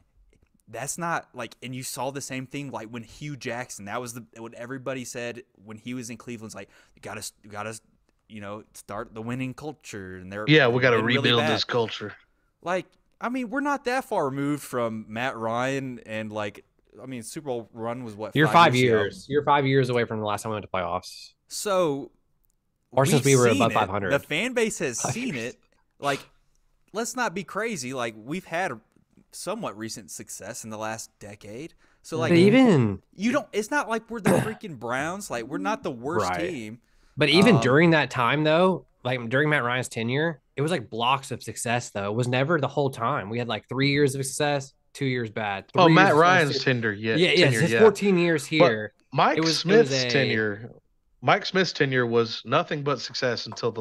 that's not like, and you saw the same thing like when Hugh Jackson, that was what everybody said when he was in Cleveland. It's like, you gotta, start the winning culture. And we got to rebuild this culture. Like, I mean, we're not that far removed from Matt Ryan and Super Bowl run was what? You're 5 years. You're 5 years away from the last time we went to playoffs. So, or since we were above 500. The fan base has seen it. Like, let's not be crazy. Like, we've had somewhat recent success in the last decade. So like it's not like we're the freaking Browns. Like we're not the worst team. But even during that time though, like during Matt Ryan's tenure, it was like blocks of success though. It was never the whole time. We had like 3 years of success, 2 years bad. Matt Ryan's tenure. His 14 years here. But Mike Smith's tenure was nothing but success until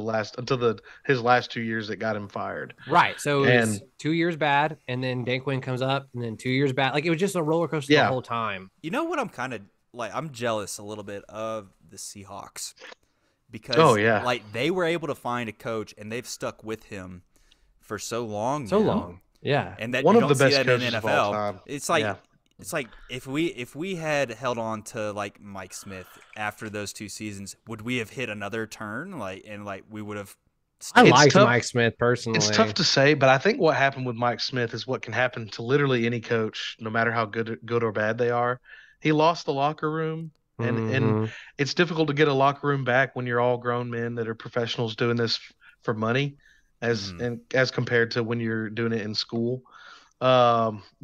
his last 2 years that got him fired. Right. So it was 2 years bad, and then Dan Quinn comes up, and then 2 years bad. Like it was just a roller coaster the whole time. You know what? I'm kind of like I'm jealous a little bit of the Seahawks because like they were able to find a coach and they've stuck with him for so long. Yeah. And that one you of don't the best see that coaches in NFL. of all time. It's like. It's like if we had held on to like Mike Smith after those 2 seasons, would we have hit another turn? We would have. I liked Mike Smith personally. It's tough to say, but I think what happened with Mike Smith is what can happen to literally any coach, no matter how good or bad they are. He lost the locker room, and it's difficult to get a locker room back when you're all grown men that are professionals doing this for money, as compared to when you're doing it in school.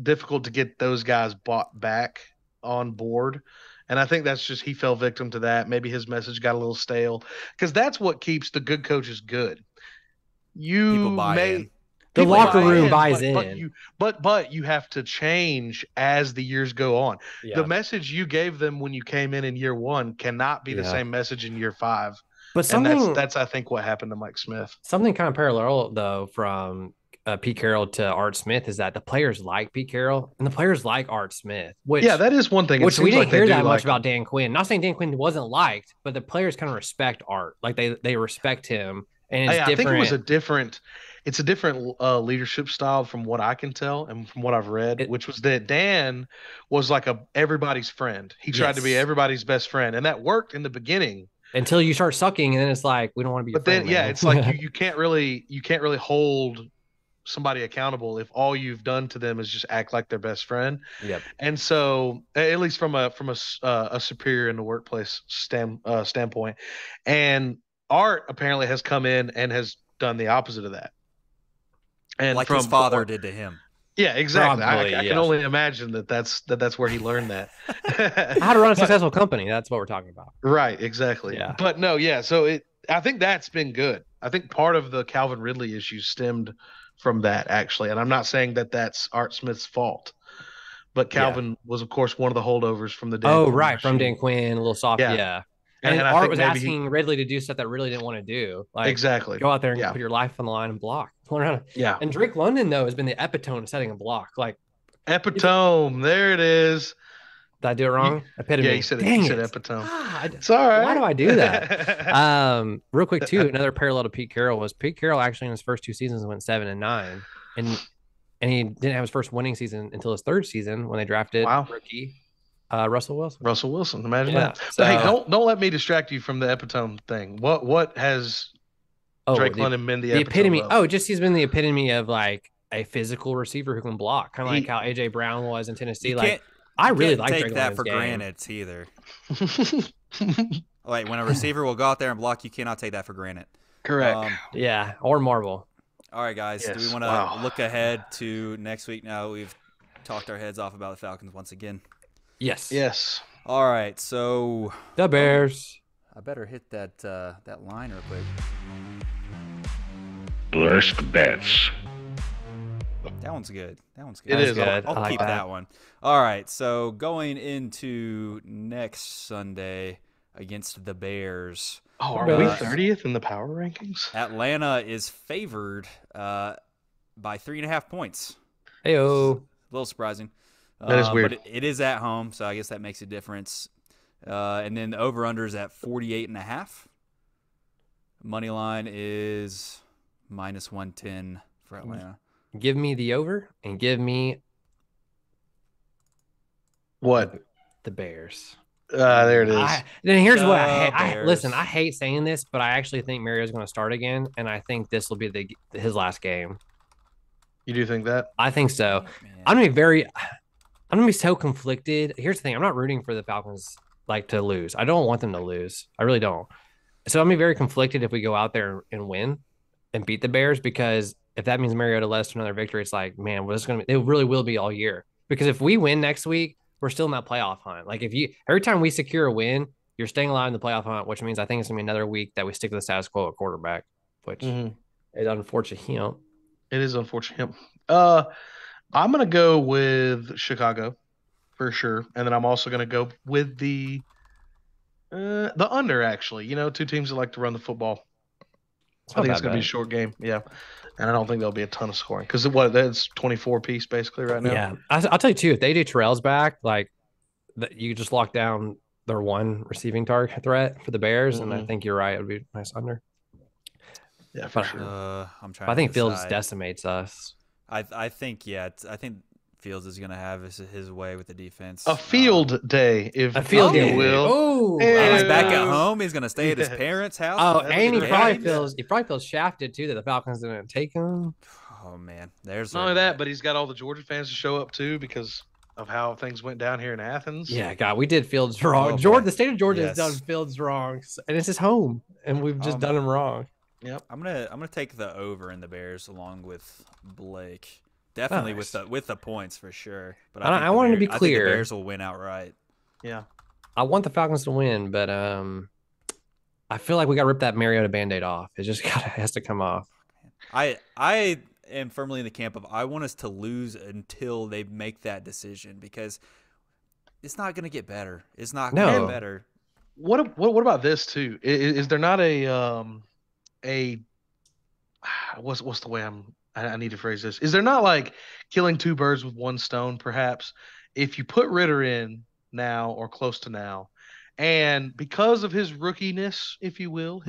Difficult to get those guys bought back on board. And I think that's just, he fell victim to that. Maybe his message got a little stale because that's what keeps the good coaches good. People buy in. The locker room buys in. But you have to change as the years go on. Yeah. The message you gave them when you came in year 1 cannot be the same message in year 5. But that's I think what happened to Mike Smith. Something kind of parallel though from Pete Carroll to Art Smith is that the players like Pete Carroll and the players like Art Smith. That is one thing. Which we didn't hear that much about Dan Quinn. Not saying Dan Quinn wasn't liked, but the players kind of respect Art. Like they respect him, And it's I think it was different. it's a different leadership style from what I can tell and from what I've read, which was that Dan was like everybody's friend. He tried to be Yes. everybody's best friend, and that worked in the beginning. Until you start sucking, and then it's like, we don't want to be your But then, friend, yeah, man. it's like you can't really hold somebody accountable if all you've done to them is just act like their best friend. Yep. And so, at least from a superior in the workplace standpoint, and Art apparently has come in and has done the opposite of that. And like his father did to him. Yeah, exactly. Probably, I can only imagine that's where he learned that. How to run a successful company. That's what we're talking about. Right, exactly. Yeah. But no, yeah. So I think that's been good. I think part of the Calvin Ridley issue stemmed from that, actually. And I'm not saying that that's Art Smith's fault, but Calvin was, of course, one of the holdovers from the Dan Quinn right, from machine. Dan Quinn, a little soft, yeah. And I Art think was maybe asking Ridley to do stuff that Ridley didn't want to do. Like, exactly. Go out there and put your life on the line and block. Yeah. And Drake London, though, has been the epitome of setting a block. Like, epitome. There it is. Did I do it wrong? Epitome. Yeah, you said epitome. It's all right. Why do I do that? Real quick, too, another parallel to Pete Carroll was Pete Carroll actually in his first 2 seasons went 7-9. And he didn't have his first winning season until his 3rd season when they drafted rookie Russell Wilson. Imagine that. So, hey, don't let me distract you from the epitome thing. What has Drake London been the epitome of? just he's been the epitome of like a physical receiver who can block, kind of like how AJ Brown was in Tennessee. Like, I really like take Drake that for granted either. Like, when a receiver will go out there and block, you cannot take that for granted. Correct. Yeah, or marble. All right, guys. Yes. Do we want to look ahead to next week now that we've talked our heads off about the Falcons once again? Yes. All right, so the Bears. I better hit that line real quick. Blursed bets. That one's good. It is good. I'll keep that one. All right, so going into next Sunday against the Bears. Oh, are we 30th in the power rankings? Atlanta is favored by 3.5 points. Heyo. A little surprising. That is weird. But it is at home, so I guess that makes a difference. And then the over-under is at 48.5. Money line is -110 for Atlanta. Give me the over and give me what? The Bears. There it is. Then here's what I hate. Listen, I hate saying this, but I actually think Mario's going to start again, and I think this will be his last game. You do think that? I think so. I'm gonna be so conflicted. Here's the thing: I'm not rooting for the Falcons to lose. I don't want them to lose. I really don't. So I'm gonna be very conflicted if we go out there and win and beat the Bears, because if that means Mariota led us to another victory, it's like, man, it really will be all year. Because if we win next week, we're still in that playoff hunt. Like, every time we secure a win, you're staying alive in the playoff hunt, which means I think it's gonna be another week that we stick to the status quo at quarterback, which is unfortunate. It is unfortunate. I'm gonna go with Chicago for sure, and then I'm also gonna go with the under. Actually, 2 teams that like to run the football. I think it's gonna be a short game. Yeah, and I don't think there'll be a ton of scoring because that's 24 piece basically right now. Yeah, I'll tell you too. If they Terrell's back, you just lock down their one receiving target threat for the Bears, and I think you're right. It would be a nice under. Yeah, for sure. I'm trying. I think Fields decimates us. I think Fields is going to have his way with the defense. A field day, if a field day will. Oh, he's back at home. He's going to stay at his parents' house. Oh, and he probably feels shafted too that the Falcons didn't take him. Oh man, there's not only that, but he's got all the Georgia fans to show up too because of how things went down here in Athens. Yeah, God, we did Fields wrong. The state of Georgia has done Fields wrong, and it's his home, and we've just done him wrong. Yep. I'm gonna take the over in the Bears along with Blake. Definitely with the points for sure. But I want him to be clear. I think the Bears will win outright. Yeah. I want the Falcons to win, but I feel like we got to rip that Mariota Band-Aid off. It just has to come off. I am firmly in the camp of I want us to lose until they make that decision because it's not going to get better. It's not going to get better. What about this too? Is there not what's the way I need to phrase this? Is there not like killing 2 birds with 1 stone, perhaps, if you put Ritter in now or close to now, and because of his rookiness, if you will,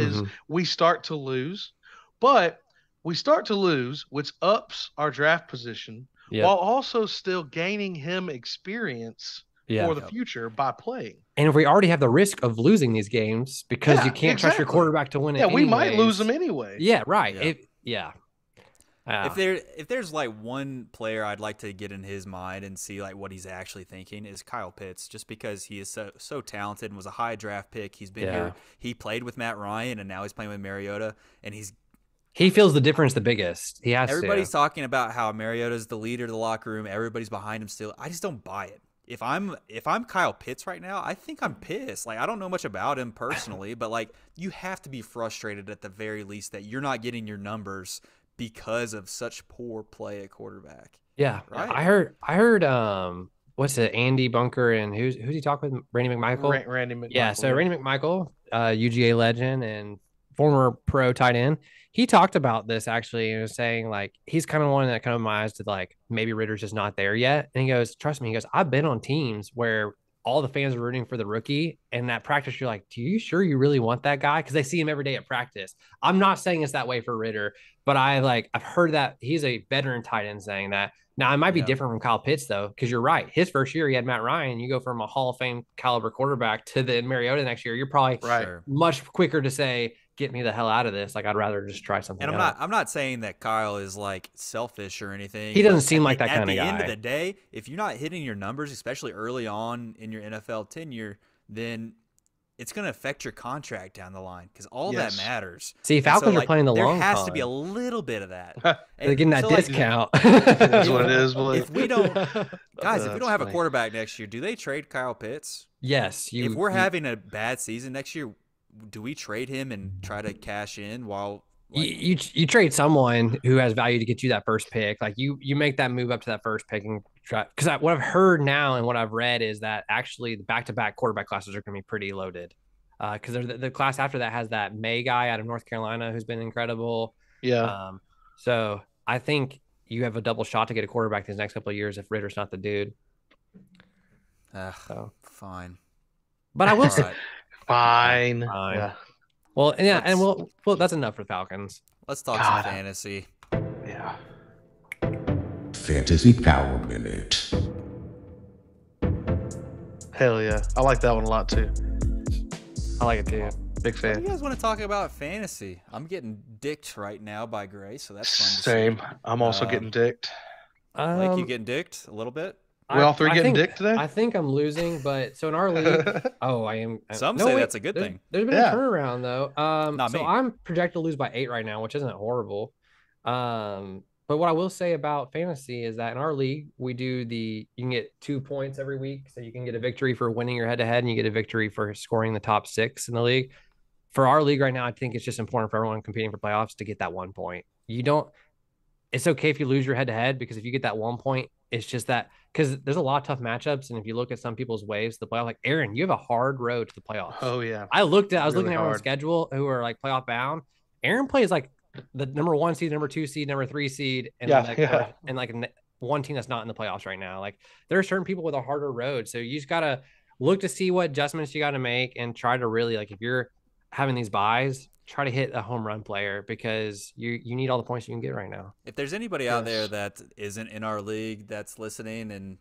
we start to lose? But we start to lose, which ups our draft position while also still gaining him experience for the future by playing. And if we already have the risk of losing these games because you can't trust your quarterback to win it, we might lose them anyway. Yeah, right. If there's like one player I'd like to get in his mind and see like what he's actually thinking is Kyle Pitts, just because he is so talented and was a high draft pick. He's been here. He played with Matt Ryan and now he's playing with Mariota, and he feels the difference the biggest. He has Everybody's talking about how Mariota's the leader of the locker room. Everybody's behind him still. I just don't buy it. If I'm Kyle Pitts right now, I think I'm pissed. Like, I don't know much about him personally, but like, you have to be frustrated at the very least that you're not getting your numbers because of such poor play at quarterback. Yeah. Right? I heard what's it, Andy Bunker, and who's he talking with? Randy McMichael? Randy McMichael. Yeah, so Randy McMichael, UGA legend and former pro tight end, he talked about this actually and was saying like he's kind of one that kind of my eyes to like maybe Ritter's just not there yet. And he goes, trust me, he goes, I've been on teams where all the fans are rooting for the rookie, and that practice you're like, do you sure you really want that guy? Because they see him every day at practice. I'm not saying it's that way for Ritter, but I've heard that he's a veteran tight end saying that. Now it might be different from Kyle Pitts though, because you're right. His first year he had Matt Ryan. You go from a Hall of Fame caliber quarterback to the Mariota next year, you're probably much quicker to say, get me the hell out of this. Like, I'd rather just try something else. I'm not saying that Kyle is like selfish or anything. He doesn't seem like that kind of guy. At the end of the day, if you're not hitting your numbers, especially early on in your NFL tenure, then it's going to affect your contract down the line, because all that matters. See, Falcons are playing the long There has to be a little bit of that. They're getting that discount. That's what it is. If we don't have a quarterback next year, do they trade Kyle Pitts? Yes. If we're having a bad season next year, do we trade him and try to cash in while you trade someone who has value to get you that first pick? Like you make that move up to that first pick and try, because what I've heard now and what I've read is that actually the back-to-back quarterback classes are going to be pretty loaded, because the class after that has that May guy out of North Carolina who's been incredible. So I think you have a double shot to get a quarterback these next couple of years if Ritter's not the dude. Fine, but I will say fine. Yeah. Well, that's enough for Falcons. Let's talk some fantasy. Yeah. Fantasy Power Minute. Hell yeah. I like that one a lot too. I like it too. Big fan. You guys want to talk about fantasy? I'm getting dicked right now by Gray, so that's fun to see. Same. I'm also getting dicked. Like, you getting dicked a little bit? We all three getting dicked today? I think I'm losing, but so in our league, I am. Some say that's a good thing. There's been a turnaround though. Not me. I'm projected to lose by 8 right now, which isn't horrible. But what I will say about fantasy is that in our league, we do you can get 2 points every week. So you can get a victory for winning your head-to-head, and you get a victory for scoring the top 6 in the league. For our league right now, I think it's just important for everyone competing for playoffs to get that 1 point. It's okay if you lose your head-to-head, because if you get that 1 point, it's just that, because there's a lot of tough matchups. And if you look at some people's waves, the playoff, like Aaron, you have a hard road to the playoffs. Oh yeah. I was looking at everyone's schedule who are like playoff bound. Aaron plays like the number 1 seed, number 2 seed, number 3 seed, and like one team that's not in the playoffs right now. Like, there are certain people with a harder road. So you just gotta look to see what adjustments you got to make and try to really, like, if you're having these buys, try to hit a home run player, because you need all the points you can get right now. If there's anybody out there that isn't in our league that's listening and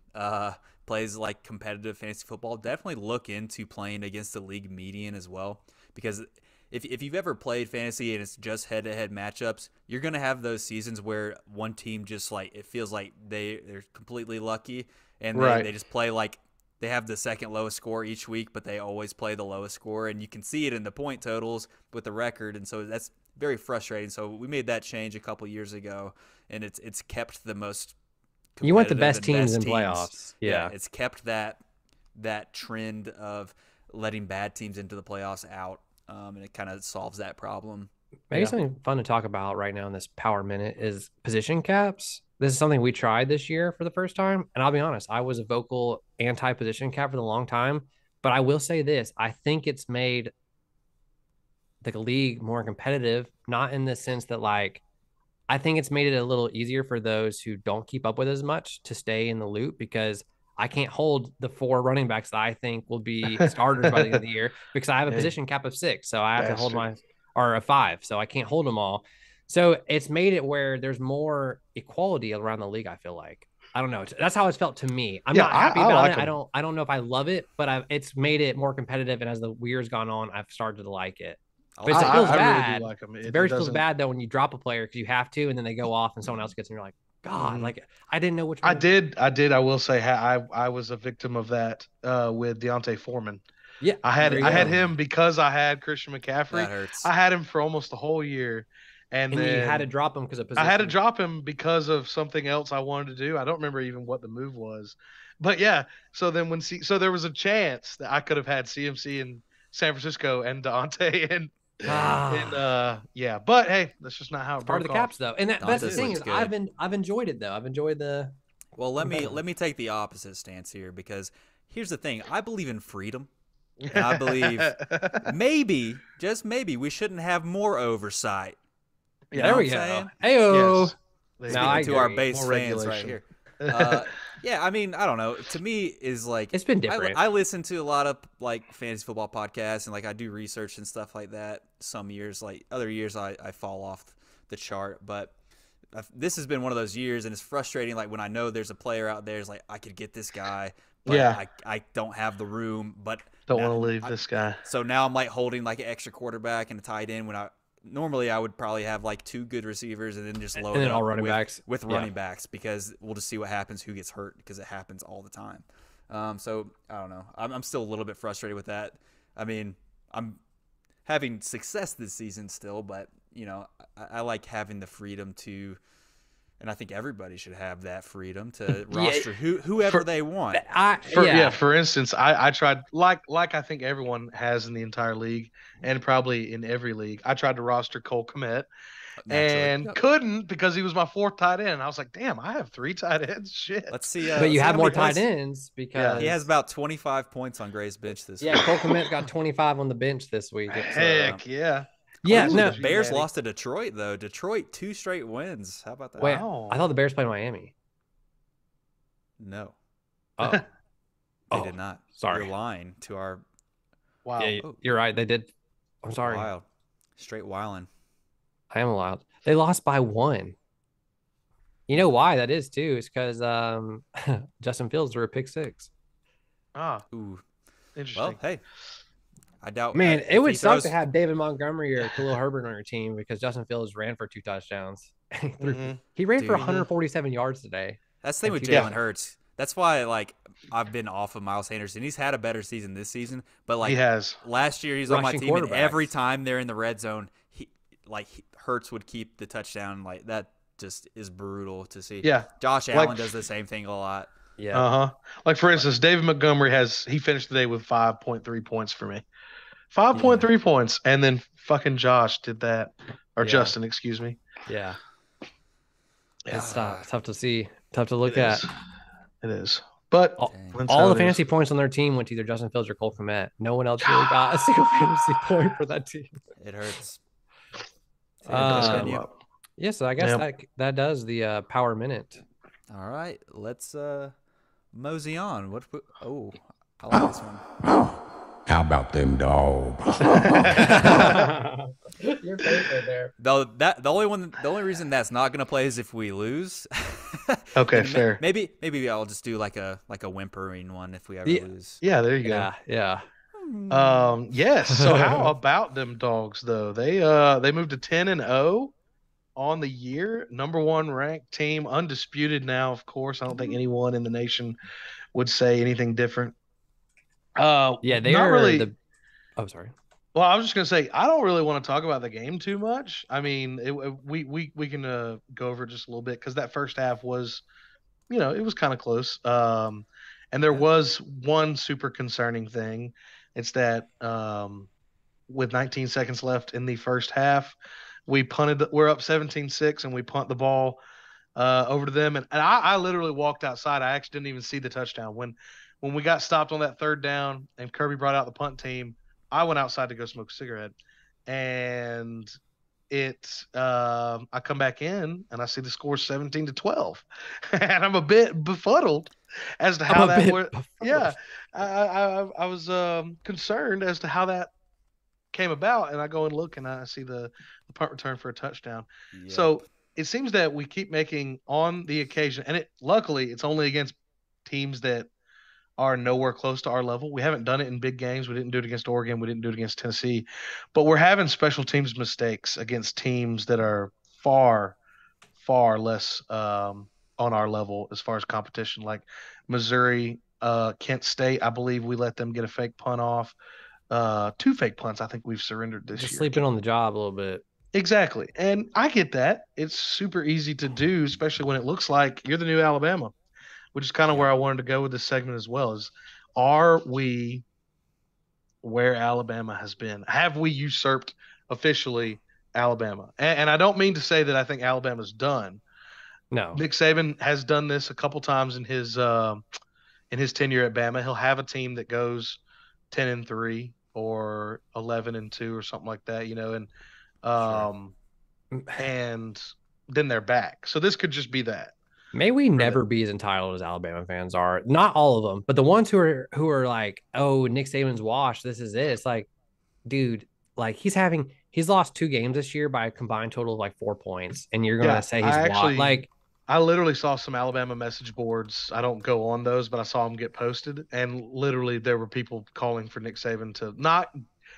plays like competitive fantasy football, definitely look into playing against the league median as well, because if you've ever played fantasy and it's just head-to-head matchups, you're going to have those seasons where one team just, like, it feels like they're completely lucky, and they just play like they have the second lowest score each week, but they always play the lowest score, and you can see it in the point totals with the record, and so that's very frustrating. So we made that change a couple years ago, and it's kept the most competitive. You want the best teams in playoffs. Yeah, it's kept that trend of letting bad teams into the playoffs out, and it kind of solves that problem. Maybe something fun to talk about right now in this power minute is position caps. This is something we tried this year for the first time. And I'll be honest, I was a vocal anti-position cap for a long time. But I will say this. I think it's made the league more competitive, not in the sense that, like, I think it's made it a little easier for those who don't keep up with as much to stay in the loop, because I can't hold the 4 running backs that I think will be starters by the end of the year, because I have a position cap of 6. So I have to hold or a 5. So I can't hold them all. So it's made it where there's more equality around the league. I feel like I don't know. That's how it's felt to me. I'm not happy about like it. them. I don't know if I love it, but it's made it more competitive. And as the years gone on, I've started to like it. But it feels bad. Really do like them. It feels bad though when you drop a player because you have to, and then they go off and someone else gets, and you're like, God, like I didn't know which one. I did. I will say I was a victim of that with Deontay Foreman. Yeah, I had him because I had Christian McCaffrey. That hurts. I had him for almost the whole year, and then you had to drop him because of position. I had to drop him because of something else I wanted to do. I don't remember even what the move was, but yeah. So then so there was a chance that I could have had CMC in San Francisco and Deontay and yeah. But hey, that's just not how it part of the Caps though. And that's the thing is good. I've enjoyed it though. I've enjoyed the. Well, let me take the opposite stance here because here's the thing. I believe in freedom. And I believe maybe, just maybe, we shouldn't have more oversight. Yeah, there we go. Heyo. Yes. Speaking to our base fans right here. Yeah, I mean, I don't know. To me, is like it's been different. I listen to a lot of like fantasy football podcasts and like I do research and stuff like that. Some years, like other years, I fall off the chart. But this has been one of those years, and it's frustrating. Like when I know there's a player out there, it's like I could get this guy. But I don't have the room, but don't want to leave this guy. So now I'm like holding like an extra quarterback and a tight end when normally I would probably have like 2 good receivers and then just load all running backs with running backs because we'll just see what happens, who gets hurt because it happens all the time. So I don't know. I'm still a little bit frustrated with that. I mean, I'm having success this season still, but you know, I like having the freedom to. And I think everybody should have that freedom to roster whoever they want. For instance, I tried like I think everyone has in the entire league and probably in every league. I tried to roster Cole Kmet and couldn't because he was my 4th tight end. I was like, damn, I have 3 tight ends. Shit. Let's see. But you have more tight ends because he has about 25 points on Gray's bench this week. Yeah, Cole Kmet got 25 on the bench this week. Heck yeah. Yeah, no. The Bears lost to Detroit though. Detroit 2 straight wins. How about that? Wait, I thought the Bears played Miami. No. Oh, they did not. Sorry, you're lying to our. Wow, yeah, you're right. They did. I'm sorry. Wild, straight wilding. I am allowed. They lost by 1. You know why that is too? It's because Justin Fields threw a pick 6. Ooh, interesting. Well, hey. I doubt. Man, it would suck to have David Montgomery or Khalil Herbert on your team because Justin Fields ran for 2 touchdowns. He ran for 147 yards today. That's the thing with Jalen Hurts. That's why, like, I've been off of Miles Sanders, and he's had a better season this season. But like, he has. Last year, he's on my team, and every time they're in the red zone, Hurts would keep the touchdown. Like that just is brutal to see. Yeah, Josh Allen does the same thing a lot. Yeah. Like for instance, David Montgomery he finished the day with 5.3 points for me. 5.3 points, and then fucking Josh did that, or Justin, excuse me. Yeah. It's tough to see, tough to look at. It is. But all the fantasy points on their team went to either Justin Fields or Cole Kmet. No one else really got a single fantasy point for that team. It hurts. Yeah, so I guess that does the power minute. All right, let's mosey on. I like this one. How about them dogs? Your favorite there. Though the only reason that's not gonna play is if we lose. Okay, fair. Maybe I'll just do like a whimpering one if we ever lose. Yeah, there you go. Yeah. Yes. So how about them dogs though? They moved to 10-0 on the year, #1 ranked team, undisputed now. Of course, I don't think anyone in the nation would say anything different. They are really. Oh, sorry. Well, I was just gonna say I don't really want to talk about the game too much. I mean, we can go over it just a little bit because that first half was, it was kind of close. And there was one super concerning thing. It's that with 19 seconds left in the first half, we punted. We're up 17-6, and we punt the ball over to them. And I literally walked outside. I actually didn't even see the touchdown when we got stopped on that 3rd down and Kirby brought out the punt team. I went outside to go smoke a cigarette, and I come back in and I see the score 17-12, and I'm a bit befuddled as to how that went. Yeah, I was concerned as to how that came about, and I go and look, and I see the punt return for a touchdown. Yep. So it seems that we keep making on the occasion, and luckily it's only against teams that are nowhere close to our level. We haven't done it in big games. We didn't do it against Oregon. We didn't do it against Tennessee, but we're having special teams mistakes against teams that are far, far less on our level as far as competition, like Missouri, Kent State. I believe we let them get a fake punt off. 2 fake punts I think we've surrendered this Just year. sleeping on the job a little bit. Exactly. And I get that. It's super easy to do, especially when it looks like you're the new Alabama, which is kind of where I wanted to go with this segment as well. Is, are we where Alabama has been? Have we usurped officially Alabama? And I don't mean to say that I think Alabama's done. No. Nick Saban has done this a couple times in his tenure at Bama. He'll have a team that goes 10-3 or 11-2 or something like that, and and then they're back. So this could just be that. May we never be as entitled as Alabama fans are. Not all of them, but the ones who are like, oh, Nick Saban's washed. This is it. It's like, dude, like he's lost 2 games this year by a combined total of like 4 points, and you're gonna say he's washed. Like, I literally saw some Alabama message boards. I don't go on those, but I saw them get posted, and literally there were people calling for Nick Saban to not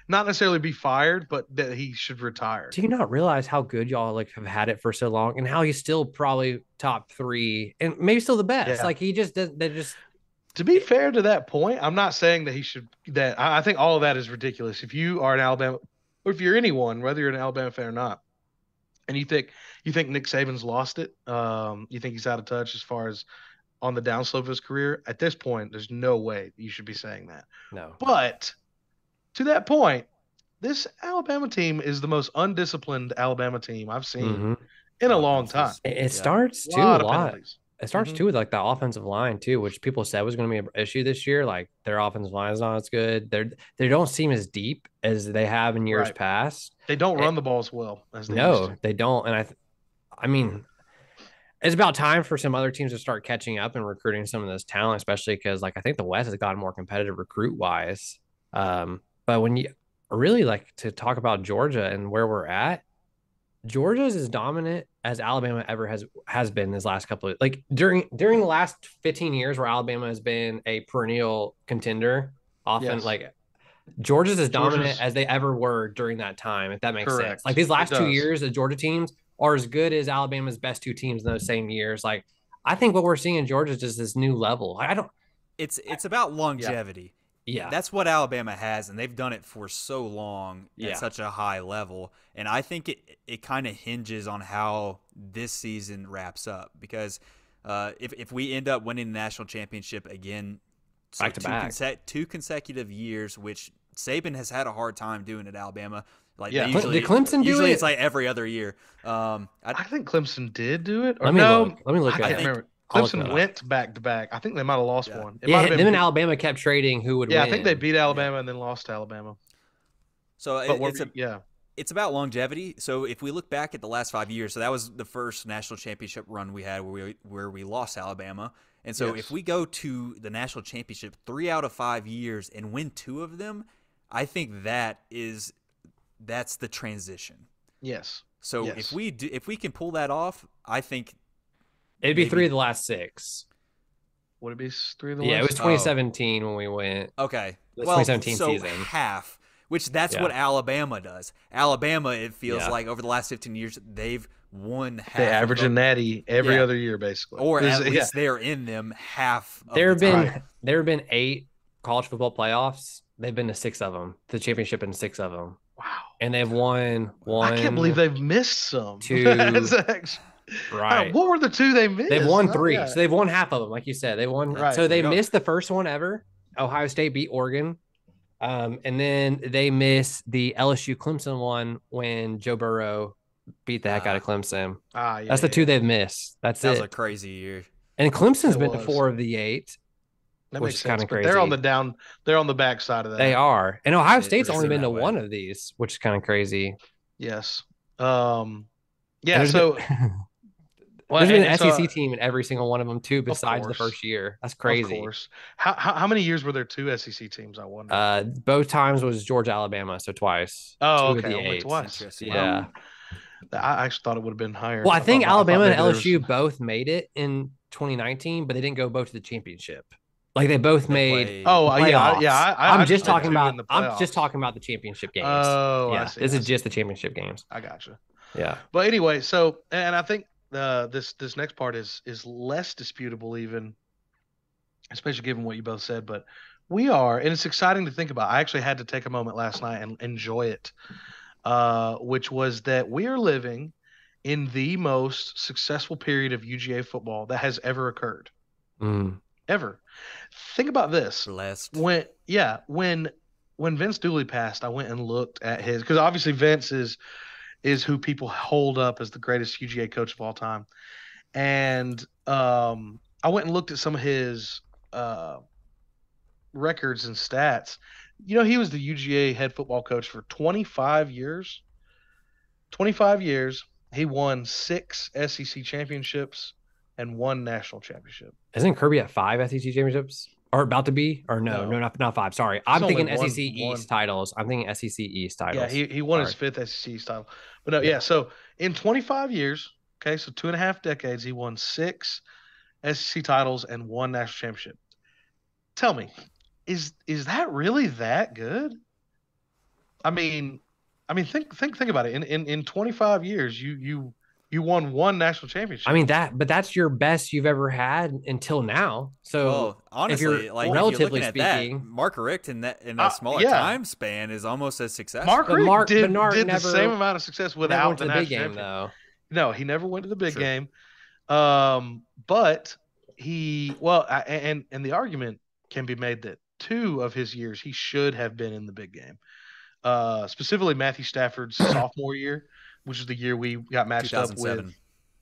necessarily be fired, but that he should retire. Do you not realize how good y'all like have had it for so long, and how he's still probably top 3 and maybe still the best? Yeah. Like he just does. They just. To be fair to that point, I'm not saying that he should. That I think all of that is ridiculous. If you are an Alabama, or if you're anyone, whether you're an Alabama fan or not, and you think Nick Saban's lost it, you think he's out of touch as far as on the downslope of his career, at this point, there's no way you should be saying that. No. But to that point, this Alabama team is the most undisciplined Alabama team I've seen in a long time. It starts too a lot. Penalties. It starts too with like the offensive line too, which people said was going to be an issue this year. Like their offensive line is not as good. They don't seem as deep as they have in years past. They don't run the ball as well as they no, used to. They don't. And I mean, it's about time for some other teams to start catching up and recruiting some of this talent, especially because like I think the West has gotten more competitive recruit wise. But when you really like to talk about Georgia and where we're at, Georgia is as dominant as Alabama ever has been this last couple of like during the last 15 years where Alabama has been a perennial contender. Often like Georgia's as dominant as they ever were during that time, if that makes sense. Like these last 2 years, the Georgia teams are as good as Alabama's best 2 teams in those same years. Like I think what we're seeing in Georgia is just this new level. It's about longevity. Yeah. That's what Alabama has, and they've done it for so long at such a high level. And I think it kind of hinges on how this season wraps up. Because if we end up winning the national championship again, back to back, 2 consecutive years, which Saban has had a hard time doing at Alabama. Like did Clemson do usually it? It's like every other year. I think Clemson did do it. Let me look. I can't remember. Clemson went back to back. I think they might have lost one. Them and Alabama kept trading who would win. Yeah, I think they beat Alabama and then lost to Alabama. So it's about longevity. So if we look back at the last 5 years, so that was the first national championship run we had where we lost Alabama. And so if we go to the national championship 3 out of 5 years and win 2 of them, I think that's the transition. Yes. So if we can pull that off, I think it'd be 3 of the last 6. Would it be 3 of the last? Yeah, it was 2017 when we went. Okay. The 2017 season. Half, which that's what Alabama does. Alabama, it feels like over the last 15 years, they've won half. They average a natty every other year, basically. Or at least they're in them half of there have been 8 college football playoffs. They've been to 6 of them. The championship in 6 of them. Wow. And they've won 1. I can't believe they've missed some. 2. Right. What were the 2 they missed? They've won 3. So they've won half of them, like you said. They won. Right. So they missed the first one ever. Ohio State beat Oregon. And then they missed the LSU Clemson one when Joe Burrow beat the heck out of Clemson. That's the 2 they've missed. That was a crazy year. And Clemson's been to 4 of the 8. Which is kind of crazy. They're on the back side of that. They are. And Ohio State's only been to 1 of these, which is kind of crazy. Yes. So Well, There's been and an so, SEC team in every single one of them too, besides the course. first year. That's of crazy. course. How many years were there 2 SEC teams? I wonder. Both times was Georgia, Alabama, so twice. Oh, 2 of okay, the only 8s. twice. Interesting. Yeah. I actually thought it would have been higher. Well, I think I thought Alabama and maybe there was LSU some- both made it in 2019, but they didn't go both to the championship. Like they both They made played- Oh, playoffs. I I'm just understand talking two about. in the I'm just playoffs. talking about the championship games. Oh, I yeah, see. this I is see. just the championship games. I gotcha. Yeah. But anyway, so and I think this next part is less disputable even, especially given what you both said. But we are, and it's exciting to think about. I actually had to take a moment last night and enjoy it, which was that we are living in the most successful period of UGA football that has ever occurred. Mm. Ever. Think about this. Blessed. When Vince Dooley passed, I went and looked at his, because obviously Vince is who people hold up as the greatest UGA coach of all time. And I went and looked at some of his records and stats. You know, he was the UGA head football coach for 25 years. 25 years. He won 6 SEC championships and 1 national championship. Isn't Kirby at 5 SEC championships? Or about to be? Or no, not 5. Sorry. I'm only thinking one- SEC East titles. I'm thinking SEC East titles. Yeah, he won his Sorry. 5th SEC title. But no, yeah. So in 25 years, okay, so 2.5 decades, he won 6 SEC titles and 1 national championship. Tell me, is that really that good? I mean, think about it. In 25 years, you won 1 national championship. I mean but that's your best you've ever had until now. So Well, honestly, you're like relatively if you're looking at speaking, that, Mark Richt in that smaller yeah. time span is almost as successful. Mark But Richt Mark did Bernard the never- same amount of success never without went to the the big national game championship. though. No, he never went to the big True. game. But and the argument can be made that 2 of his years he should have been in the big game. Specifically Matthew Stafford's sophomore year, which is the year we got matched up with. 2007.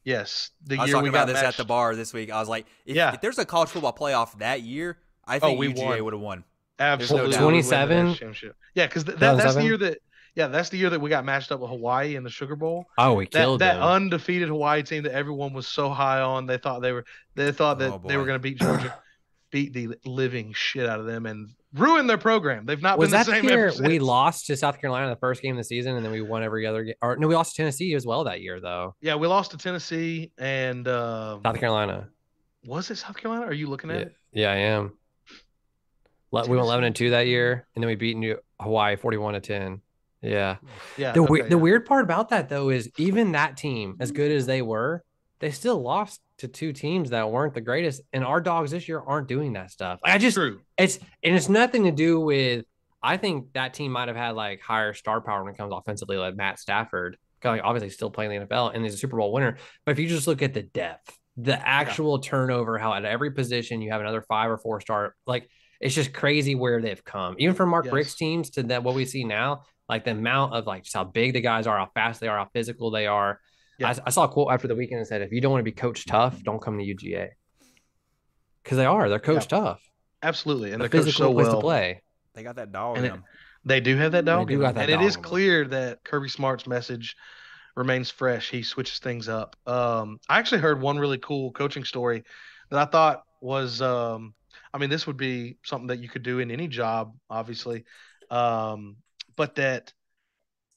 Yes, the I was year talking we about got this matched. at the bar this week. I was like, Yeah. if there's a college football playoff that year, I think we UGA won. would have won. Absolutely, doubt. we win the 27? national championship. Yeah, because that's the 2007? year that. Yeah, that's the year that we got matched up with Hawaii in the Sugar Bowl. Oh, we killed that them. undefeated Hawaii team that everyone was so high on. They thought that Oh, they boy. were going to beat Georgia, beat the living shit out of them, and ruin their program. They've not Was been the that same the year ever since. we lost to South Carolina the first game of the season, and then we won every other game? Or no, we lost to Tennessee as well that year, though. Yeah, we lost to Tennessee and South Carolina. was it South Carolina? Are you looking at Yeah, it? yeah, I am. We went 11-2 that year, and then we beat Hawaii 41-10. Yeah. Yeah. The weird part about that though is even that team, as good as they were, they still lost to 2 teams that weren't the greatest. And our Dogs this year aren't doing that stuff. True. It's nothing to do with. I think that team might have had like higher star power when it comes offensively, like Matt Stafford, like obviously still playing the NFL and he's a Super Bowl winner. But if you just look at the depth, the actual turnover, how at every position you have another 5 or 4 star, like it's just crazy where they've come. Even from Mark Richt's teams to that what we see now. Like the amount of like just how big the guys are, how fast they are, how physical they are. Yeah. I saw a quote after the weekend that said, if you don't want to be coached tough, don't come to UGA. Because they're coached tough. Absolutely. And they're coached so place well. to play. They got that dog and in them. They do have that dog. They do got that and dog it is in them. clear that Kirby Smart's message remains fresh. He switches things up. I actually heard one really cool coaching story that I thought was this would be something that you could do in any job, obviously. But that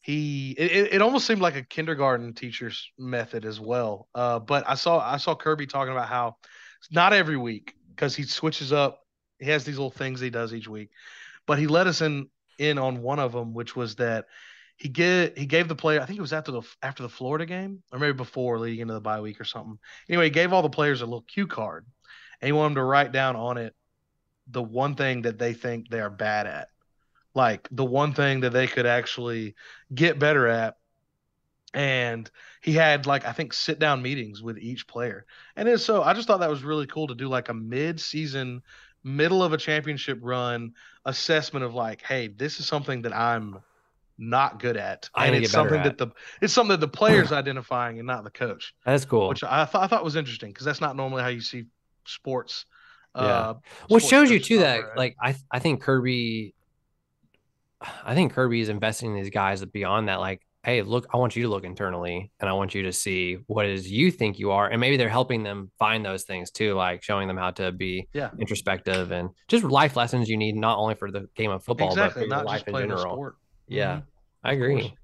it almost seemed like a kindergarten teacher's method as well. But I saw Kirby talking about how not every week, because he switches up. He has these little things he does each week, but he let us in on one of them, which was that he gave the player, I think it was after the Florida game or maybe before, leading into the bye week or something. Anyway, he gave all the players a little cue card, and he wanted them to write down on it the one thing that they think they are bad at. Like the one thing that they could actually get better at. And he had I think sit down meetings with each player. And so I just thought that was really cool to do like a mid-season, middle of a championship run assessment of hey, this is something that I'm not good at. And it's something that the player's identifying and not the coach. That's cool. Which I thought was interesting because that's not normally how you see sports. Yeah. Well, it shows you too that I think Kirby is investing in these guys beyond that. Like hey, look, I want you to look internally and I want you to see what it is you think you are. And maybe they're helping them find those things too, like showing them how to be Yeah, introspective and just life lessons you need, not only for the game of football, but for exactly. your Not life just in playing a general. sport. Yeah, I Of course. agree.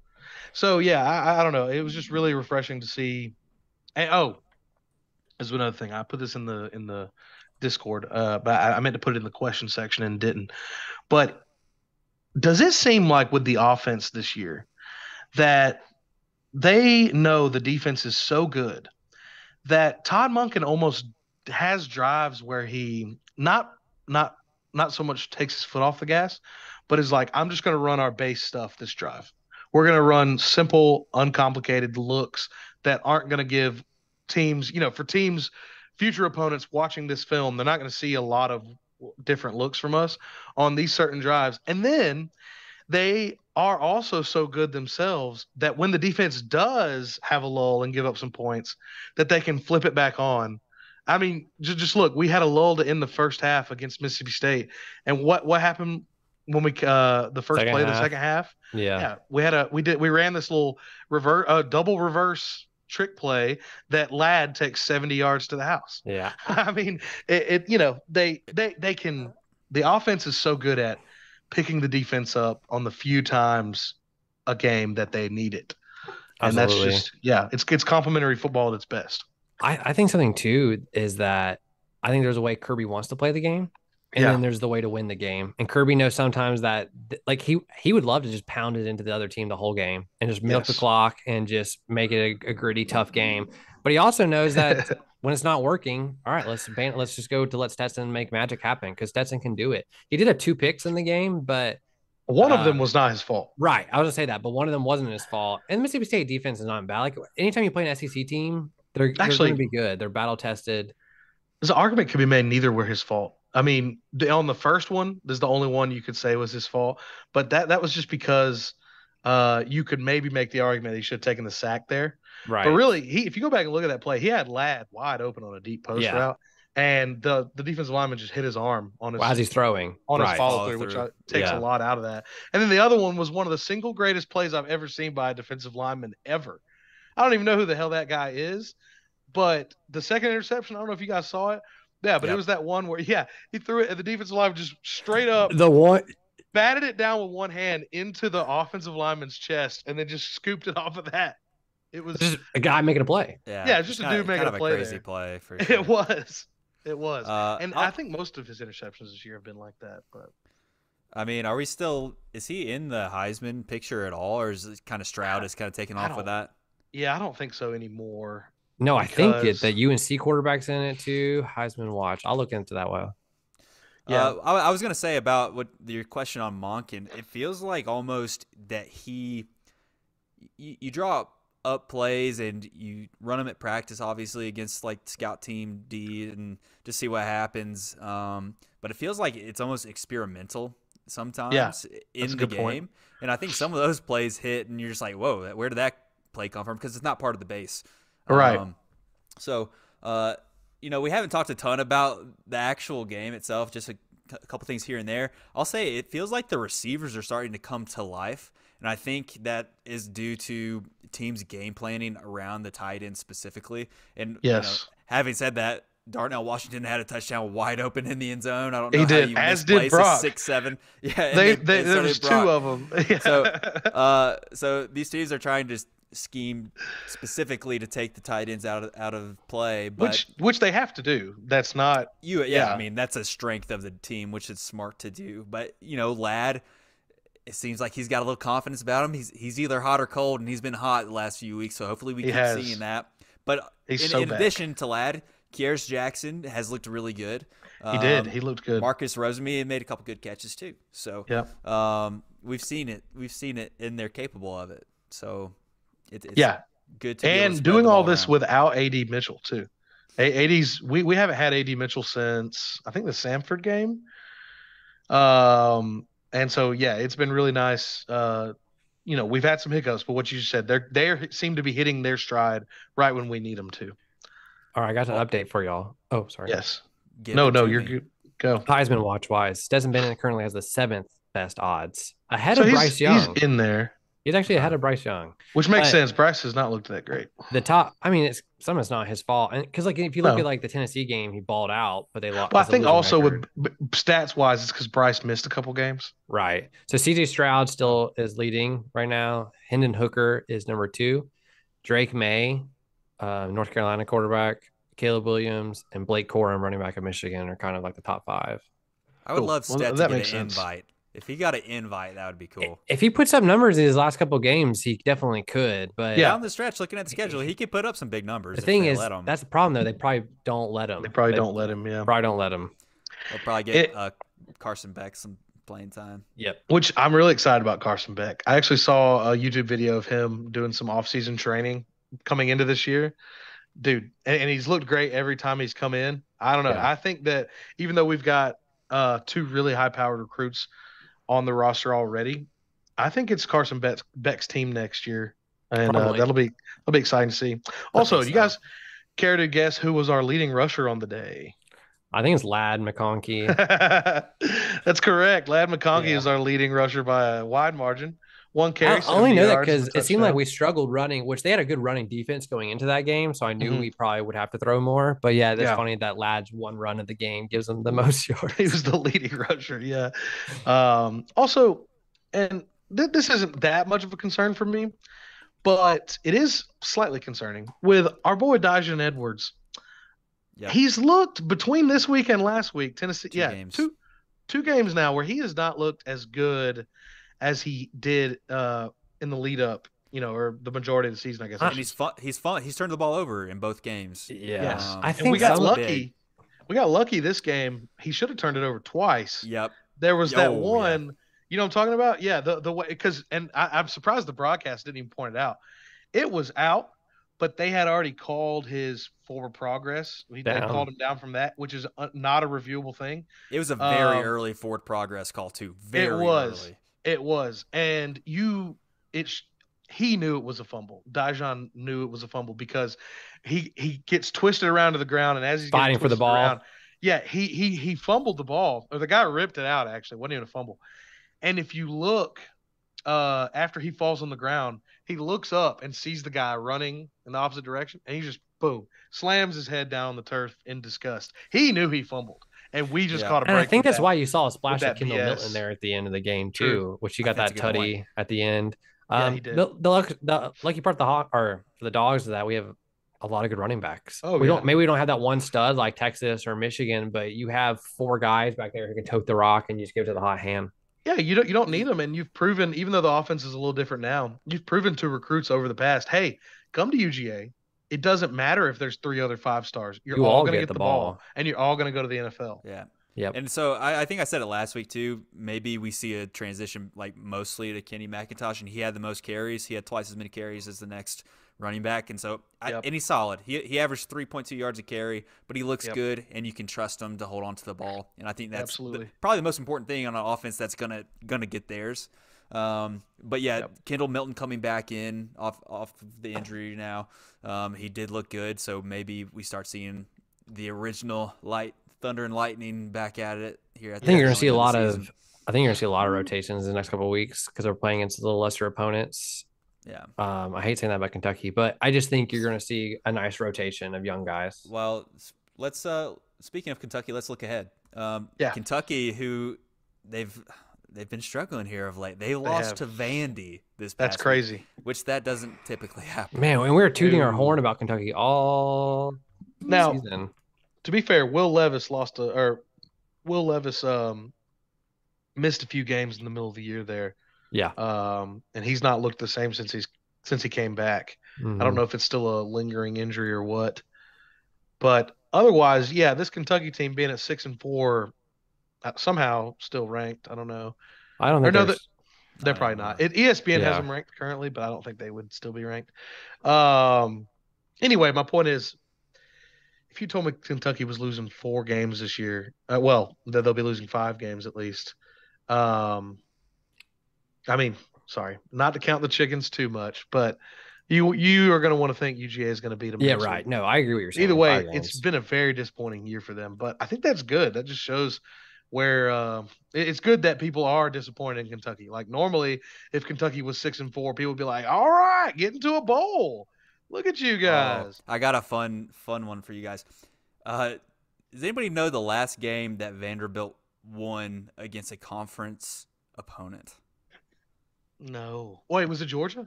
So yeah, I don't know. It was just really refreshing to see. And there's another thing. I put this in the Discord, but I meant to put it in the question section and didn't. But does it seem like with the offense this year that they know the defense is so good that Todd Monken almost has drives where he not not so much takes his foot off the gas, but is like, I'm just going to run our base stuff this drive. We're going to run simple, uncomplicated looks that aren't going to give teams, for teams, future opponents watching this film, they're not going to see a lot of different looks from us on these certain drives. And then they are also so good themselves that when the defense does have a lull and give up some points, that they can flip it back on. I mean, just look, we had a lull to end the first half against Mississippi State, and what happened when we the first Second play of the half. second half? Yeah. Yeah, we ran this little double reverse trick play that Ladd takes 70 yards to the house. Yeah. I mean, they can. The offense is so good at picking the defense up on the few times a game that they need it. And Absolutely. that's just, it's complimentary football at its best. I think something too is that I think there's a way Kirby wants to play the game, and Yeah. then there's the way to win the game. And Kirby knows sometimes that like he would love to just pound it into the other team the whole game and just milk the clock and just make it a gritty, tough game. But he also knows that when it's not working, all right, let's just go to let Stetson make magic happen, because Stetson can do it. He did have 2 picks in the game, but one of them was not his fault. Right. I was gonna say that, but one of them wasn't his fault. And Mississippi State defense is not bad. Like anytime you play an SEC team, they're going to be good. They're battle tested. There's an argument could be made neither were his fault. I mean, on the first one, there's the only one you could say was his fault, but that was just because you could maybe make the argument that he should have taken the sack there. Right. But really, if you go back and look at that play, he had Ladd wide open on a deep post route, and the defensive lineman just hit his arm on his as he's throwing on his follow through, which takes a lot out of that. And then the other one was one of the single greatest plays I've ever seen by a defensive lineman ever. I don't even know who the hell that guy is, but the second interception, I don't know if you guys saw it. Yeah, but it was that one where, he threw it, and the defensive lineman just straight up batted it down with one hand into the offensive lineman's chest, and then just scooped it off of that. It was just a guy making a play. Yeah, it's just a dude making a play. Crazy play for sure. It was. And I think most of his interceptions this year have been like that. But I mean, is he in the Heisman picture at all, or is it kind of Stroud is kind of taken off of that? Yeah, I don't think so anymore. No, I think the UNC quarterback's in it too. Heisman watch. I'll look into that while. Yeah, I was gonna say about your question on Monken. It feels like almost that you draw up plays and you run them at practice, obviously against like scout team D, and just see what happens. But it feels like it's almost experimental sometimes in the game. Point. And I think some of those plays hit, and you're just like, whoa, where did that play come from? Because it's not part of the base. Right. So, we haven't talked a ton about the actual game itself, just a couple things here and there. I'll say it feels like the receivers are starting to come to life, and I think that is due to teams' game planning around the tight end specifically. And having said that, Darnell Washington had a touchdown wide open in the end zone. I don't know how you misplace a 6-7. Yeah, there was 2 of them. Yeah. So these teams are trying to scheme specifically to take the tight ends out of play, but which they have to do. That's not I mean, that's a strength of the team, which is smart to do. But Ladd, it seems like he's got a little confidence about him. He's either hot or cold, and he's been hot the last few weeks, so hopefully we keep seeing that. But in addition to Ladd, Kize Jackson has looked really good. He did. He looked good. Marcus Rosemy made a couple good catches too. So we've seen it. We've seen it, and they're capable of it. So it's good to and doing all this without AD Mitchell too. AD's we haven't had AD Mitchell since I think the Samford game. And so it's been really nice. We've had some hiccups, but what you just said, they seem to be hitting their stride right when we need them to. All right, I got an update for y'all. Oh, sorry. Yes. No, you're good. Go. Heisman watch wise, Stetson Bennett currently has the 7th best odds, ahead of Bryce Young. He's in there. He's actually ahead of Bryce Young. Which makes But sense. Bryce has not looked that great. the top, I mean, some of it's not his fault. And because, like, if you look No. at like the Tennessee game, he balled out, but they lost. Well, I think also record. with stats wise, it's because Bryce missed a couple games. Right. So CJ Stroud still is leading right now. Hendon Hooker is number 2. Drake May, North Carolina quarterback, Caleb Williams, and Blake Corum, running back of Michigan, are kind of like the top 5. I would love Stet that to makes get an sense. invite. If he got an invite, that would be cool. If he puts up numbers in his last couple of games, he definitely could. But down the stretch, looking at the schedule, he could put up some big numbers. The thing is, that's the problem, though. They probably don't let him. They probably don't let him, yeah. Probably don't let him. They'll probably get Carson Beck some playing time. Yep. Which I'm really excited about Carson Beck. I actually saw a YouTube video of him doing some off-season training coming into this year. Dude, and he's looked great every time he's come in. I don't know. Yeah. I think that even though we've got 2 really high-powered recruits on the roster already, I think it's Carson Beck's team next year, and that'll be exciting to see. Also, you guys care to guess who was our leading rusher on the day? I think it's Ladd McConkey. That's correct. Ladd McConkey is our leading rusher by a wide margin. 1 carry. I only know that because it seemed like we struggled running, which they had a good running defense going into that game, so I knew we probably would have to throw more. But yeah, that's funny that Ladd's 1 run of the game gives him the most yards. He was the leading rusher, yeah. Also, and this isn't that much of a concern for me, but it is slightly concerning with our boy Daijun Edwards. Yep. He's looked between this week and last week, Tennessee. Games. Two games now where he has not looked as good as he did in the lead up, or the majority of the season, I guess. And he's fun. He's turned the ball over in both games. Yeah. I think we got lucky. We got lucky this game. He should have turned it over twice. Yep. There was that one. Yeah. You know what I'm talking about? Yeah. The way, because I'm surprised the broadcast didn't even point it out. It was out, but they had already called his forward progress. They called him down from that, which is not a reviewable thing. It was a very early forward progress call too. Very early. It was, and he knew it was a fumble. Daijun knew it was a fumble because he gets twisted around to the ground, and as he's fighting for the ball, around, he fumbled the ball, or the guy ripped it out. Actually, it wasn't even a fumble. And if you look, after he falls on the ground, he looks up and sees the guy running in the opposite direction, and he just boom slams his head down on the turf in disgust. He knew he fumbled. And we just caught a break. And I think that's why you saw a splash of Kendall Milton there at the end of the game too, which he got that tutty at the end. He did. The lucky part for the Dogs is that we have a lot of good running backs. Maybe we don't have that one stud like Texas or Michigan, but you have 4 guys back there who can tote the rock and you just give it to the hot hand. Yeah, you don't need them, and you've proven, even though the offense is a little different now, you've proven to recruits over the past, hey, come to UGA. It doesn't matter if there's 3 other 5-stars. You're all going to get the ball, and you're all going to go to the NFL. Yeah. Yep. And so I think I said it last week too. Maybe we see a transition like mostly to Kenny McIntosh, and he had the most carries. He had twice as many carries as the next running back, and so and he's solid. He averaged 3.2 yards a carry, but he looks good, and you can trust him to hold on to the ball. And I think that's probably the most important thing on an offense that's gonna get theirs. But Kendall Milton coming back in off the injury now. He did look good, so maybe we start seeing the original Thunder and Lightning back at it here. I think you're going to see a lot of rotations in the next couple of weeks because we're playing against a little lesser opponents. Yeah. I hate saying that about Kentucky, but I just think you're going to see a nice rotation of young guys. Well, let's speaking of Kentucky, let's look ahead. Kentucky, who they've been struggling here of late. They lost to Vandy this past That's crazy. week, which that doesn't typically happen. Man, and we were tooting our horn about Kentucky all season. To be fair, Will Levis missed a few games in the middle of the year there. Yeah. And he's not looked the same since he came back. Mm-hmm. I don't know if it's still a lingering injury or what. But otherwise, this Kentucky team being at 6-4, somehow still ranked. I don't know. I don't think they're probably not. ESPN has them ranked currently, but I don't think they would still be ranked. Anyway, my point is, if you told me Kentucky was losing 4 games this year, that they'll be losing 5 games at least. I mean, sorry, not to count the chickens too much, but you are going to want to think UGA is going to beat them. Yeah, right. No, I agree with what you're saying. Either way, it's been a very disappointing year for them, but I think that's good. That just shows where it's good that people are disappointed in Kentucky. Like normally, if Kentucky was 6-4, people would be like, "All right, get into a bowl. Look at you Oh, guys." I got a fun one for you guys. Does anybody know the last game that Vanderbilt won against a conference opponent? No, wait, was it Georgia?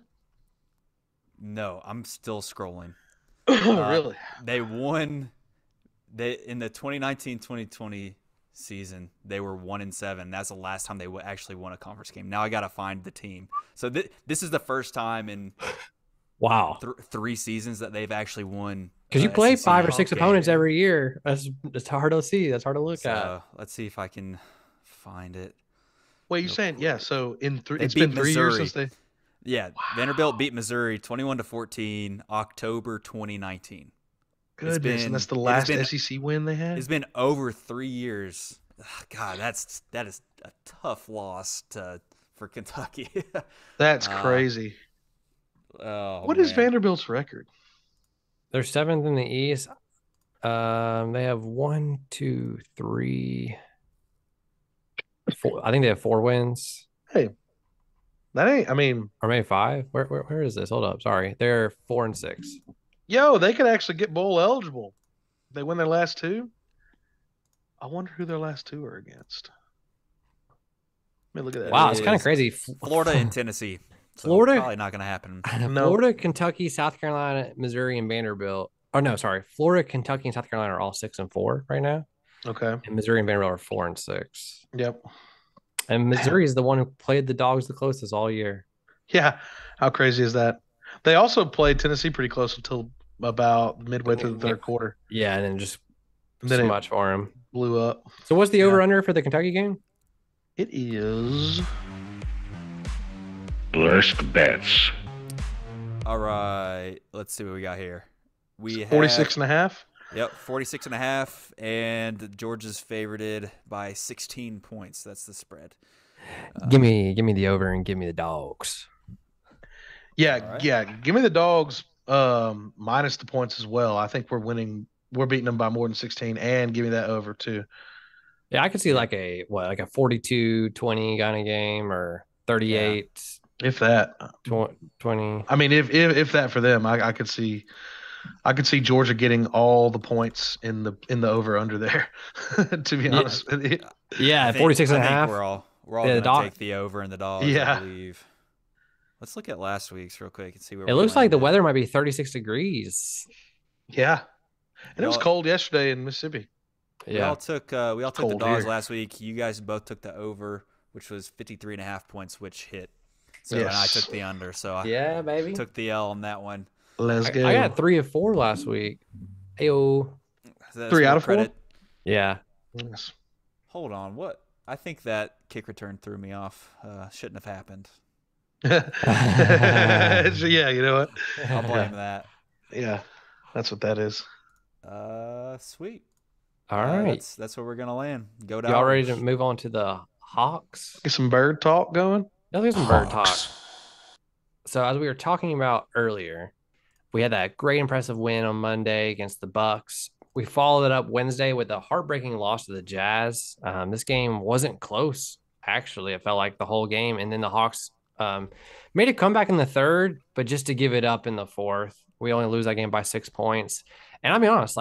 No, I'm still scrolling. Really? They won. They in the 2019-2020 season. They were 1-7. That's the last time they actually won a conference game. Now I gotta find the team. So this is the first time in Wow. 3 seasons that they've actually won. Because you play SEC 5 or 6 game. opponents every year. That's hard to see. That's hard to look at. Let's see if I can find it. Wait, you saying yeah? So it's beat been 3 years Missouri. since they. Yeah, wow. Vanderbilt beat Missouri 21-14, October 2019. Goodness, and that's the last SEC win they had. It's been over 3 years. God, that is a tough loss for Kentucky. That's crazy. What is Vanderbilt's record? They're 7th in the East. They have 1, 2, 3, 4. I think they have 4 wins. Hey, that ain't. I mean, or maybe 5. Where is this? Hold up. Sorry, they're 4-6. Yo, they could actually get bowl eligible. They win their last 2. I wonder who their last 2 are against. Let me look at that. Wow, it's kind of crazy. Florida and Tennessee. So Florida probably not going to happen. No. Florida, Kentucky, South Carolina, Missouri, and Vanderbilt. Oh no, sorry. Florida, Kentucky, and South Carolina are all 6-4 right now. Okay. And Missouri and Vanderbilt are 4-6. Yep. And Missouri is the one who played the Dawgs the closest all year. Yeah. How crazy is that? They also played Tennessee pretty close until about midway through the third quarter. Yeah, and then just so much for him. Blew up. So what's the over-under for the Kentucky game? It is Blursed bets. All right, let's see what we got here. We have 46.5. Yep, 46.5, and Georgia's favorited by 16 points. That's the spread. Give me the over and give me the Dawgs. Yeah, right. yeah. Give me the Dawgs minus the points as well. I think we're winning. We're beating them by more than 16, and give me that over too. Yeah, I could see like a 42-20 kind of game or 38. Yeah. If that 20. I mean, if that for them, I could see Georgia getting all the points in the over under there. To be honest with you. Yeah, 46.5. We're all going to take the over and the Dawgs. Yeah. I believe. Let's look at last week's real quick and see where it looks like the weather might be 36 degrees. Yeah, and it was cold yesterday in Mississippi. Yeah, we all took the Dawgs here last week. You guys both took the over, which was 53.5 points, which hit. So yes. And I took the under. So I baby, took the L on that one. Let's go. I got 3 of 4 last week. Ayo. 3 out of 4. Yeah. Yes. Hold on, what? I think that kick return threw me off. Shouldn't have happened. Yeah, you know what? I'll blame that. Yeah, that's what that is. Sweet. All right. That's where we're gonna land. Go down. Y'all ready to move on to the Hawks? Get some bird talk going. Let's get some bird talk. So as we were talking about earlier, we had that great impressive win on Monday against the Bucks. We followed it up Wednesday with a heartbreaking loss to the Jazz. This game wasn't close, actually. It felt like the whole game. And then the Hawks made a comeback in the third, but just to give it up in the fourth. We only lose that game by 6 points. And I'll be honest,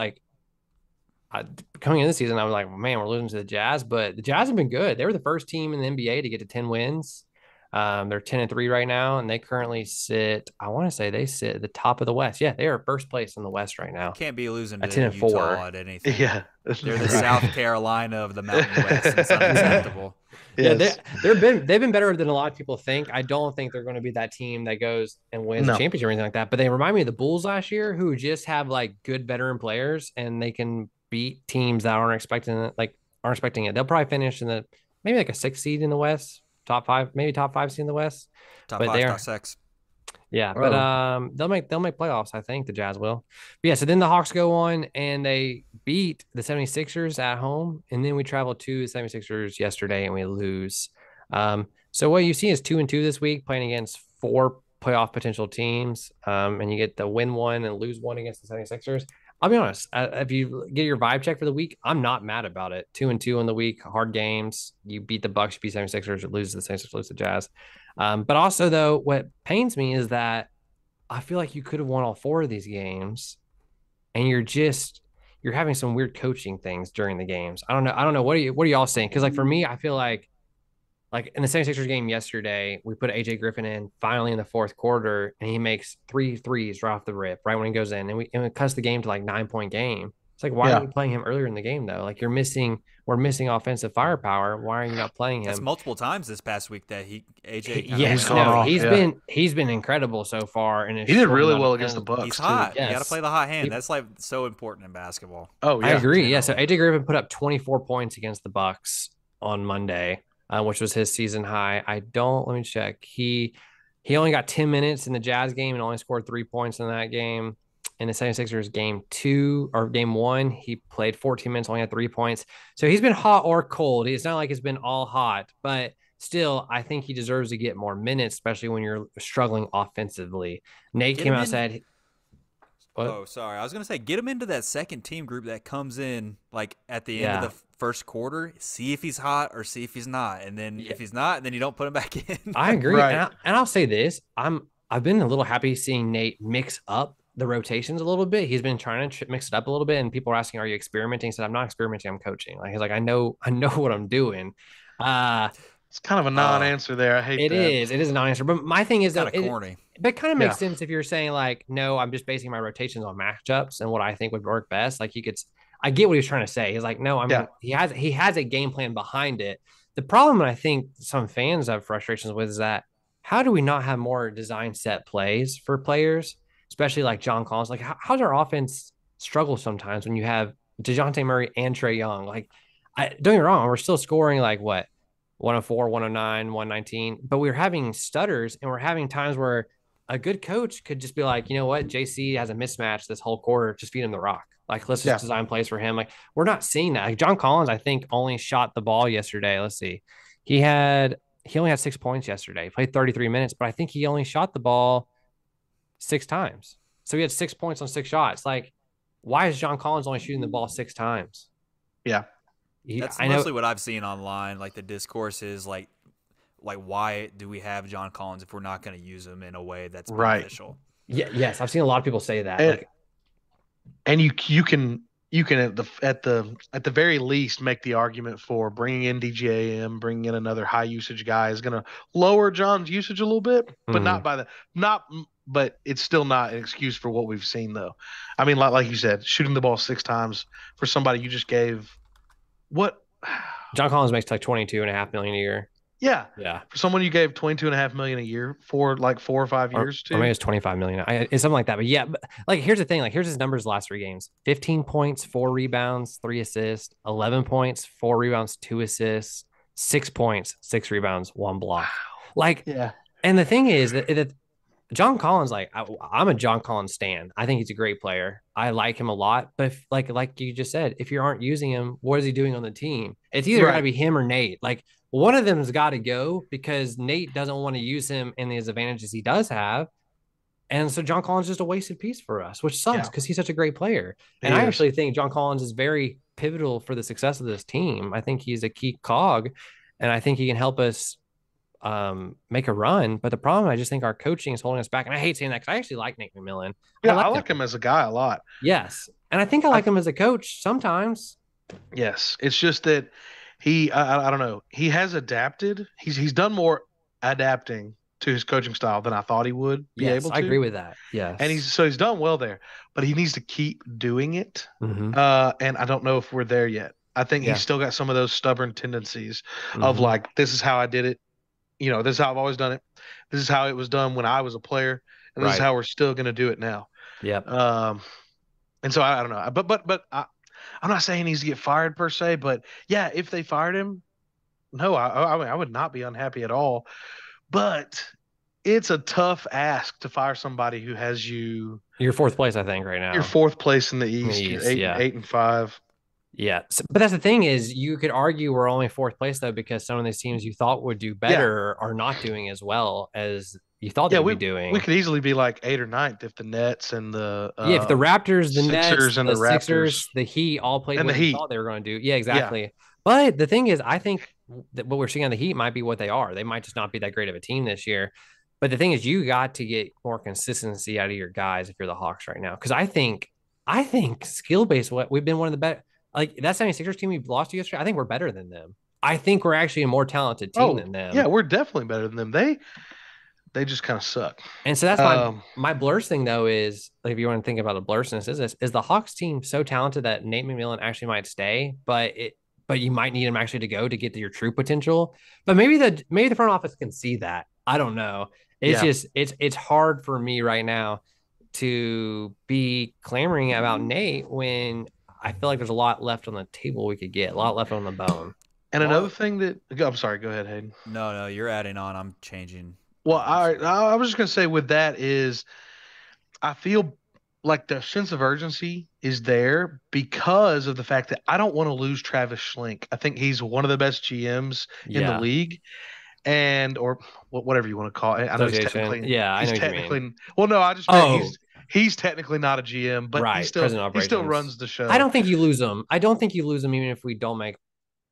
coming into the season, I was like, man, we're losing to the Jazz. But the Jazz have been good. They were the first team in the NBA to get to 10 wins. They're 10-3 right now, and they currently sit, I want to say they sit at the top of the West. Yeah, they are first place in the West right now. Can't be losing to 10-4 Utah at anything. Yeah. They're the South Carolina of the Mountain West. It's unacceptable. Yes. Yeah, they've been better than a lot of people think. I don't think they're going to be that team that goes and wins the championship or anything like that. But they remind me of the Bulls last year, who just have like good veteran players, and they can beat teams that aren't expecting it. They'll probably finish in maybe like a 6th seed in the West. Top 5 seed in the West. Top 5, top 6. Yeah, but they'll make playoffs, I think the Jazz will. But yeah, so then the Hawks go on and they beat the 76ers at home, and then we travel to the 76ers yesterday and we lose. So what you see is 2-2 this week, playing against 4 playoff potential teams, and you get the win 1 and lose 1 against the 76ers. I'll be honest. If you get your vibe check for the week, I'm not mad about it. 2-2 in the week, hard games. You beat the Bucks, you beat 76ers, lose to the 76ers, lose to Jazz. But also, though, what pains me is that I feel like you could have won all 4 of these games, and you're having some weird coaching things during the games. I don't know. I don't know. What are y'all saying? Because like for me, I feel like in the 76ers game yesterday, we put AJ Griffin in finally in the fourth quarter, and he makes 3 threes right off the rip, right when he goes in, and it cuts the game to like 9-point game. It's like, why aren't you playing him earlier in the game though? Like we're missing offensive firepower. Why are you not playing him? That's multiple times this past week that AJ. He's been incredible so far, and he did really well against the Bucks. He's hot. Yes. You got to play the hot hand. That's like so important in basketball. Oh yeah, I agree. Yeah, so AJ Griffin put up 24 points against the Bucks on Monday. Which was his season high. Let me check. He only got 10 minutes in the Jazz game and only scored 3 points in that game. In the 76ers game 1, he played 14 minutes, only had 3 points. So he's been hot or cold. It's not like it's been all hot, but still, I think he deserves to get more minutes, especially when you're struggling offensively. Nate came out and said, what? Oh, sorry. I was going to say, get him into that second team group that comes in like at the end of the first quarter. See if he's hot or see if he's not. And then if he's not, then you don't put him back in. I agree. Right. And I'll say this. I've been a little happy seeing Nate mix up the rotations a little bit. He's been trying to mix it up a little bit. And people are asking, are you experimenting? He said, I'm not experimenting. I'm coaching. Like, he's like, I know what I'm doing. It's kind of a non-answer there. I hate it. It is a non-answer. But my thing is, kind of corny. But kind of makes sense if you're saying like, no, I'm just basing my rotations on matchups and what I think would work best. Like I get what he's trying to say. He's like, no, he has a game plan behind it. The problem, and I think some fans have frustrations with, is that how do we not have more design set plays for players, especially like John Collins? Like, how's our offense struggle sometimes when you have DeJounte Murray and Trae Young? Like, don't get me wrong, we're still scoring like what? 104, 109, 119, but we're having stutters, and we're having times where a good coach could just be like, you know what, JC has a mismatch this whole quarter, just feed him the rock. Like, let's just design plays for him. Like, we're not seeing that. Like, John Collins, I think, only shot the ball yesterday. Let's see. He only had 6 points yesterday. He played 33 minutes, but I think he only shot the ball 6 times. So he had 6 points on 6 shots. Like, why is John Collins only shooting the ball 6 times? Yeah. That's mostly what I've seen online. Like, the discourse is like why do we have John Collins if we're not going to use him in a way that's beneficial? Yeah, yes, I've seen a lot of people say that. And you can at the very least make the argument for bringing in DJM, bringing in another high usage guy is going to lower John's usage a little bit, but but it's still not an excuse for what we've seen though. I mean, like you said, shooting the ball 6 times for somebody you just gave what? John Collins makes like $22.5 million a year. Yeah. For someone you gave $22.5 million a year for like 4 or 5 years too. Or maybe it's $25 million. It's something like that. But yeah, like here's the thing. Like here's his numbers the last 3 games: 15 points, 4 rebounds, 3 assists; 11 points, 4 rebounds, 2 assists; 6 points, 6 rebounds, 1 block. Like, and the thing is that John Collins, like I'm a John Collins stan. I think he's a great player. I like him a lot. But if, like you just said, if you aren't using him, what is he doing on the team? It's either got to be him or Nate. Like, one of them has got to go because Nate doesn't want to use him in his advantages he does have. And so John Collins is just a wasted piece for us, which sucks because he's such a great player. And I actually think John Collins is very pivotal for the success of this team. I think he's a key cog, and I think he can help us make a run. But the problem, I just think our coaching is holding us back. And I hate saying that because I actually like Nate McMillan. Yeah, I like him as a guy a lot. Yes. And I think I like him as a coach sometimes. Yes. It's just that I don't know. He has adapted. He's done more adapting to his coaching style than I thought he would be able to. I agree with that. Yes. And he's done well there, but he needs to keep doing it. And I don't know if we're there yet. I think he's still got some of those stubborn tendencies of like, this is how I did it. You know, this is how I've always done it. This is how it was done when I was a player, and this is how we're still going to do it now. Yep. And so I don't know, but I'm not saying he needs to get fired per se, but yeah, if they fired him, no, I would not be unhappy at all. But it's a tough ask to fire somebody who has you. You're 4th place, I think, right now. You're 4th place in the East. You're 8-5. Yeah, but that's the thing is you could argue we're only 4th place though because some of these teams you thought would do better are not doing as well as you thought Yeah, they'd be we doing. could easily be like 8th or ninth if the Nets and the Yeah, if the Raptors, the Nets, Sixers and the the Raptors Sixers, the Heat all played and what the you Heat. thought they were going to do. Yeah, Yeah, exactly. But the thing is, I think that what we're seeing on the Heat might be what they are. They might just not be that great of a team this year. But the thing is, you got to get more consistency out of your guys if you're the Hawks right now. Because I think skill based, what we've been one of the better. Like that 76ers team we've lost to yesterday, I think we're better than them. I think we're actually a more talented team than them. Yeah, we're definitely better than them. They just kind of suck. And so that's my Blursed thing though is like if you want to think about the Blursedness is the Hawks team so talented that Nate McMillan actually might stay, but you might need him actually to go to get to your true potential. But maybe the front office can see that. I don't know. It's just it's hard for me right now to be clamoring about Nate when I feel like there's a lot left on the table we could get, a lot left on the bone. And another thing that I'm sorry, go ahead, Hayden. No, you're adding on. I'm changing. Well, I was just gonna say with that is I feel like the sense of urgency is there because of the fact that I don't want to lose Travis Schlenk. I think he's one of the best GMs in the league, and or whatever you want to call it. I know he's technically, I know technically. What you mean. Well, no, I just meant he's technically not a GM, but he still runs the show. I don't think you lose him. I don't think you lose him even if we don't make.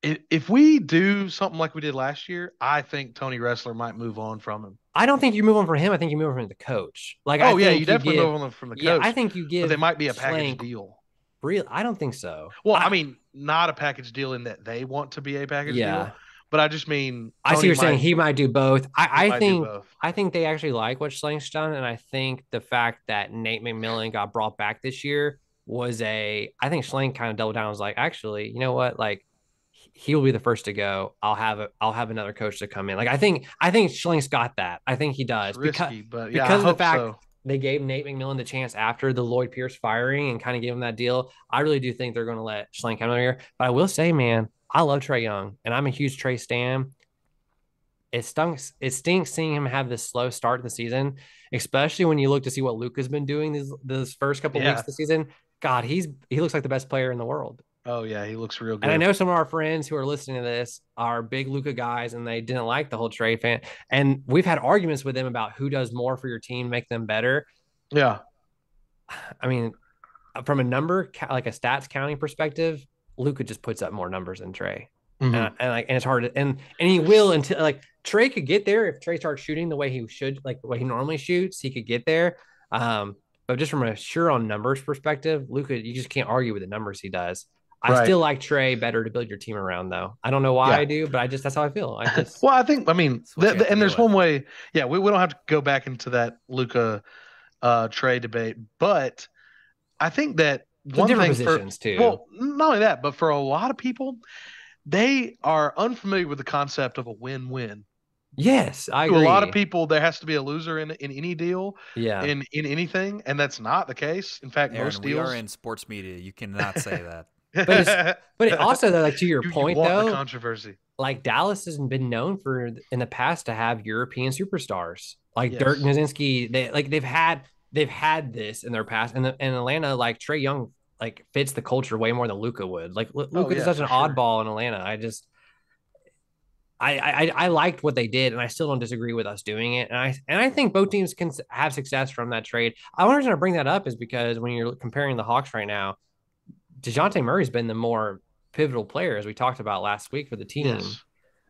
If we do something like we did last year, I think Tony Ressler might move on from him. I don't think you move on from him. I think you move on from the coach. Like, you definitely move on from the coach. Yeah, I think you give. But they might be a package deal. Really, I don't think so. Well, I mean, not a package deal in that they want to be a package deal. But I just mean, I see you're saying he might do both. I think they actually like what Schlank's done, and I think the fact that Nate McMillan got brought back this year was I think Schlank kind of doubled down. And was like, actually, you know what, like. He will be the first to go. I'll have another coach to come in. Like I think Schlank's got that. I think he does because of the fact they gave Nate McMillan the chance after the Lloyd Pierce firing and kind of gave him that deal. I really do think they're going to let Schlank come over here. But I will say, man, I love Trae Young and I'm a huge Trae stan. It stinks seeing him have this slow start to the season, especially when you look to see what Luka's been doing this first couple weeks of the season. God, he looks like the best player in the world. Oh, yeah, he looks real good. And I know some of our friends who are listening to this are big Luka guys, and they didn't like the whole Trae fan. And we've had arguments with them about who does more for your team, make them better. Yeah. I mean, from a number, like a stats counting perspective, Luka just puts up more numbers than Trae. Mm-hmm. And it's hard to, and he will until like Trae could get there if Trae starts shooting the way he should, like the way he normally shoots, he could get there. But just from a sure on numbers perspective, Luka, you just can't argue with the numbers he does. I still like Trae better to build your team around, though. I don't know why I do, but that's how I feel. Well, I mean, and there's one way. Yeah, we don't have to go back into that Luka Trae debate, but I think that one thing positions too. Well, not only that, but for a lot of people, they are unfamiliar with the concept of a win-win. Yes, I agree. To a lot of people, there has to be a loser in any deal, in anything, and that's not the case. In fact, Aaron, most deals. We are in sports media. You cannot say that. but it also, though, like to your point, though, the controversy. Like Dallas has been known for in the past to have European superstars, like Dirk Nowitzki. They've had this in their past, and in Atlanta, like Trae Young, like fits the culture way more than Luka would. Like Luka is such an oddball in Atlanta. I liked what they did, and I still don't disagree with us doing it. And I think both teams can have success from that trade. I wanted to bring that up is because when you're comparing the Hawks right now, DeJounte Murray's been the more pivotal player, as we talked about last week for the team.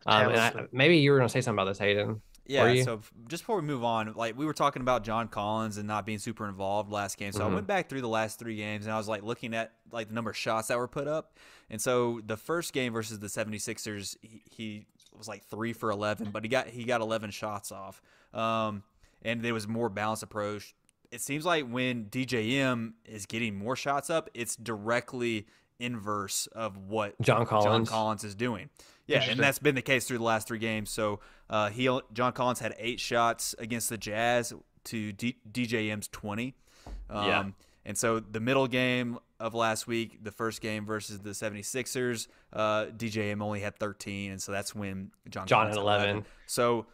Yes. Maybe you were going to say something about this, Hayden. Yeah, so just before we move on, like we were talking about John Collins and not being super involved last game. So I went back through the last 3 games, and I was like looking at like the number of shots that were put up. And so the first game versus the 76ers, he was like 3 for 11, but he got 11 shots off. And there was more balanced approach. It seems like when DJM is getting more shots up, it's directly inverse of what John Collins is doing. Yeah, and that's been the case through the last 3 games. So John Collins had 8 shots against the Jazz to DJM's 20. And so the middle game of last week, the first game versus the 76ers, DJM only had 13, and so that's when John Collins had 11. So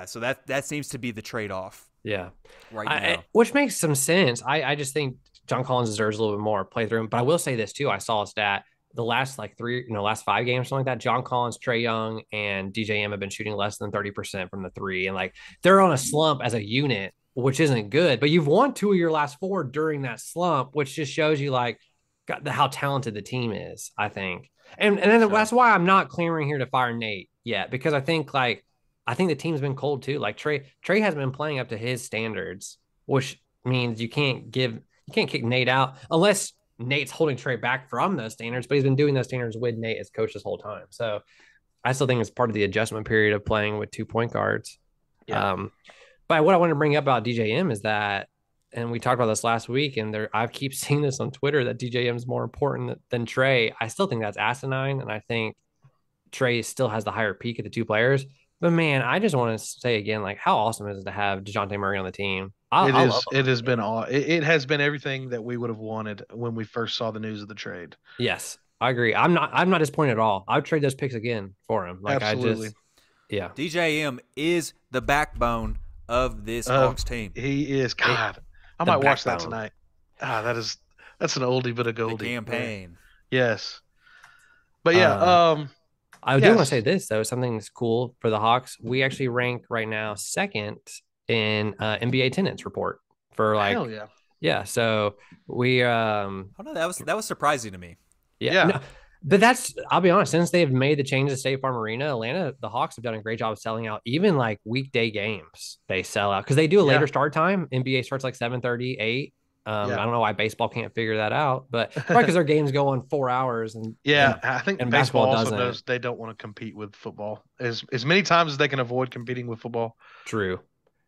so that seems to be the trade-off. Yeah. Right now. Which makes some sense. I just think John Collins deserves a little bit more playthrough. But I will say this too. I saw a stat. the last like last 5 games, something like that, John Collins, Trae Young, and DJM have been shooting less than 30% from the three. And like they're on a slump as a unit, which isn't good. But you've won 2 of your last 4 during that slump, which just shows you like how talented the team is, I think. And then Sure. that's why I'm not clamoring here to fire Nate yet, because I think the team's been cold too. Like Trae has been playing up to his standards, which means you can't kick Nate out unless Nate's holding Trae back from those standards, but he's been doing those standards with Nate as coach this whole time. So I still think it's part of the adjustment period of playing with 2 point guards. Yeah. But what I want to bring up about DJM is that, and we talked about this last week, and I keep seeing this on Twitter that DJM is more important than Trae. I still think that's asinine, and I think Trae still has the higher peak of the 2 players. But man, I just want to say again, like how awesome is it to have DeJounte Murray on the team? It has been everything that we would have wanted when we first saw the news of the trade. Yes, I agree. I'm not disappointed at all. I would trade those picks again for him. Like absolutely. DJM is the backbone of this Hawks team. He is. God, I might watch that tonight. That's an oldie but a goldie. The campaign. Yes. But yeah, I do want to say this though. Something's cool for the Hawks. We actually rank right now 2nd in NBA attendance report for like. Hell yeah. Yeah. So we. Oh no, that was surprising to me. Yeah. No, but I'll be honest. Since they've made the change to State Farm Arena, the Hawks have done a great job of selling out. Even like weekday games, they sell out because they do a later start time. NBA starts like 7:30, 8. I don't know why baseball can't figure that out, but probably because their games go on 4 hours. I think and baseball also knows they don't want to compete with football as many times as they can avoid competing with football. True.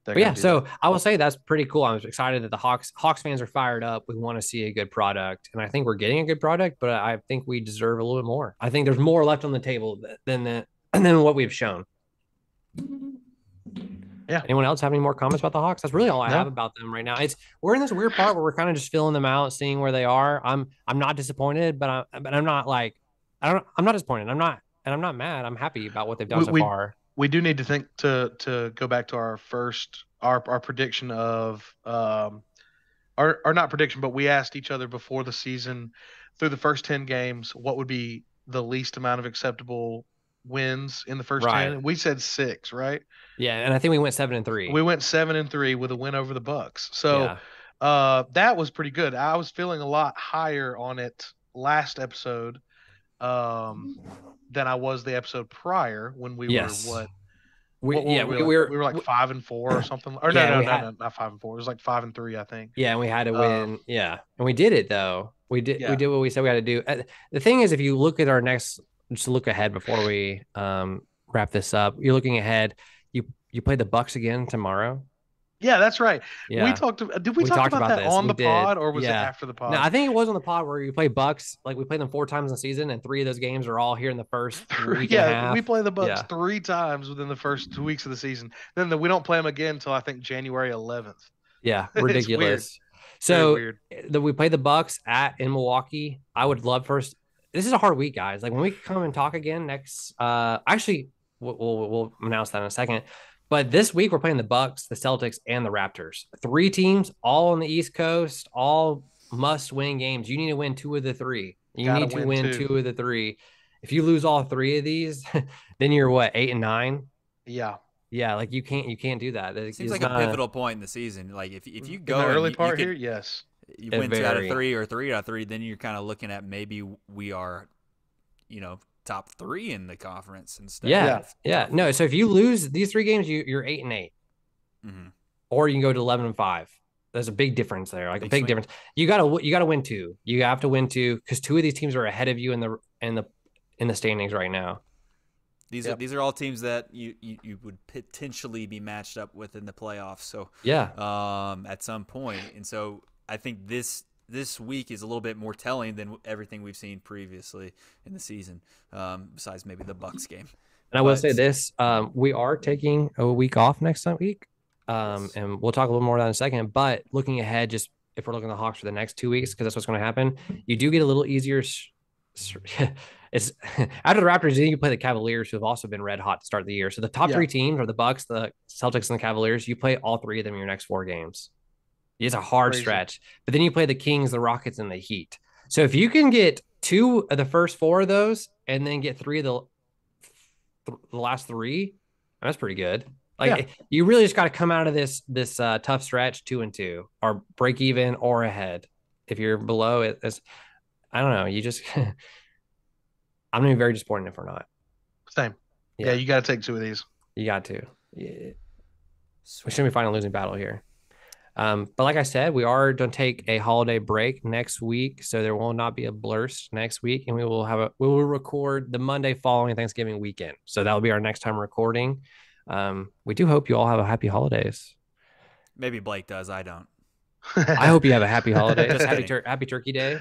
But yeah, so I will say that's pretty cool. I'm excited that the Hawks fans are fired up. We want to see a good product, and I think we're getting a good product, but I think we deserve a little bit more. I think there's more left on the table than what we've shown. Yeah. Anyone else have any more comments about the Hawks? That's really all I have about them right now. We're in this weird part where we're kind of just filling them out, seeing where they are. I'm not disappointed, but I'm not like I'm not disappointed. I'm not mad. I'm happy about what they've done so far. We do need to think to go back to our prediction of our not prediction, but we asked each other before the season through the first 10 games what would be the least amount of acceptable wins in the first 10. We said 6, right? Yeah, and I think we went 7-3. We went 7-3 with a win over the Bucks. So that was pretty good. I was feeling a lot higher on it last episode than I was the episode prior when we were what? We were like 5-4 or something. Or no, not 5-4. It was like 5-3, I think. Yeah, and we had to win. And we did it though. We did what we said we had to do. The thing is, if you look at our next, just look ahead before we wrap this up. You're looking ahead. You play the Bucks again tomorrow. Yeah, that's right. Yeah. Did we talk about that on the pod, or was it after the pod? No, I think it was on the pod where you play Bucks. Like we played them 4 times in the season, and 3 of those games are all here in the first week and a half. We play the Bucks 3 times within the first 2 weeks of the season. Then we don't play them again until I think January 11th. Yeah, ridiculous. So we play the Bucks in Milwaukee. I would love first. This is a hard week, guys. Like when we come and talk again next. Actually, we'll announce that in a second. But this week we're playing the Bucks, the Celtics, and the Raptors. 3 teams, all on the East Coast, all must-win games. You need to win 2 of the 3. You need to win 2 of the 3. If you lose all 3 of these, then you're what, 8-9? Yeah. Yeah, like you can't do that. It seems like a pivotal point in the season. Like if you go in the early part here, yes, you win 2 out of 3 or 3 out of 3, then you're kind of looking at maybe we are, top 3 in the conference instead. Yeah. No, so if you lose these 3 games, you're 8-8, or you can go to 11-5. There's a big difference there, like a big difference. You gotta win 2. You have to win 2 because 2 of these teams are ahead of you in the standings right now. These are all teams that you would potentially be matched up with in the playoffs. So at some point, and so I think this week is a little bit more telling than everything we've seen previously in the season, besides maybe the Bucks game. And I will say this: we are taking a week off next week, and we'll talk a little more about that in a second. But looking ahead, just if we're looking at the Hawks for the next 2 weeks, because that's what's going to happen, you do get a little easier. It's after the Raptors, then you play the Cavaliers, who have also been red hot to start the year. So the top 3 teams are the Bucks, the Celtics, and the Cavaliers. You play all 3 of them in your next 4 games. It's a hard stretch, but then you play the Kings, the Rockets, and the Heat. So if you can get 2 of the first 4 of those, and then get 3 of the last 3. That's pretty good. Like you really just got to come out of this tough stretch 2-2 or break even or ahead. If you're below it, I don't know. You just I'm gonna be very disappointed if we're not. Same. Yeah, you got to take 2 of these. You got to. Yeah. We shouldn't be fighting a losing battle here. But like I said, we are going to take a holiday break next week, so there will not be a Blursed next week, and we will record the Monday following Thanksgiving weekend. So that will be our next time recording. We do hope you all have a happy holidays. Maybe Blake does. I don't. I hope you have a happy holiday. Happy Turkey Day.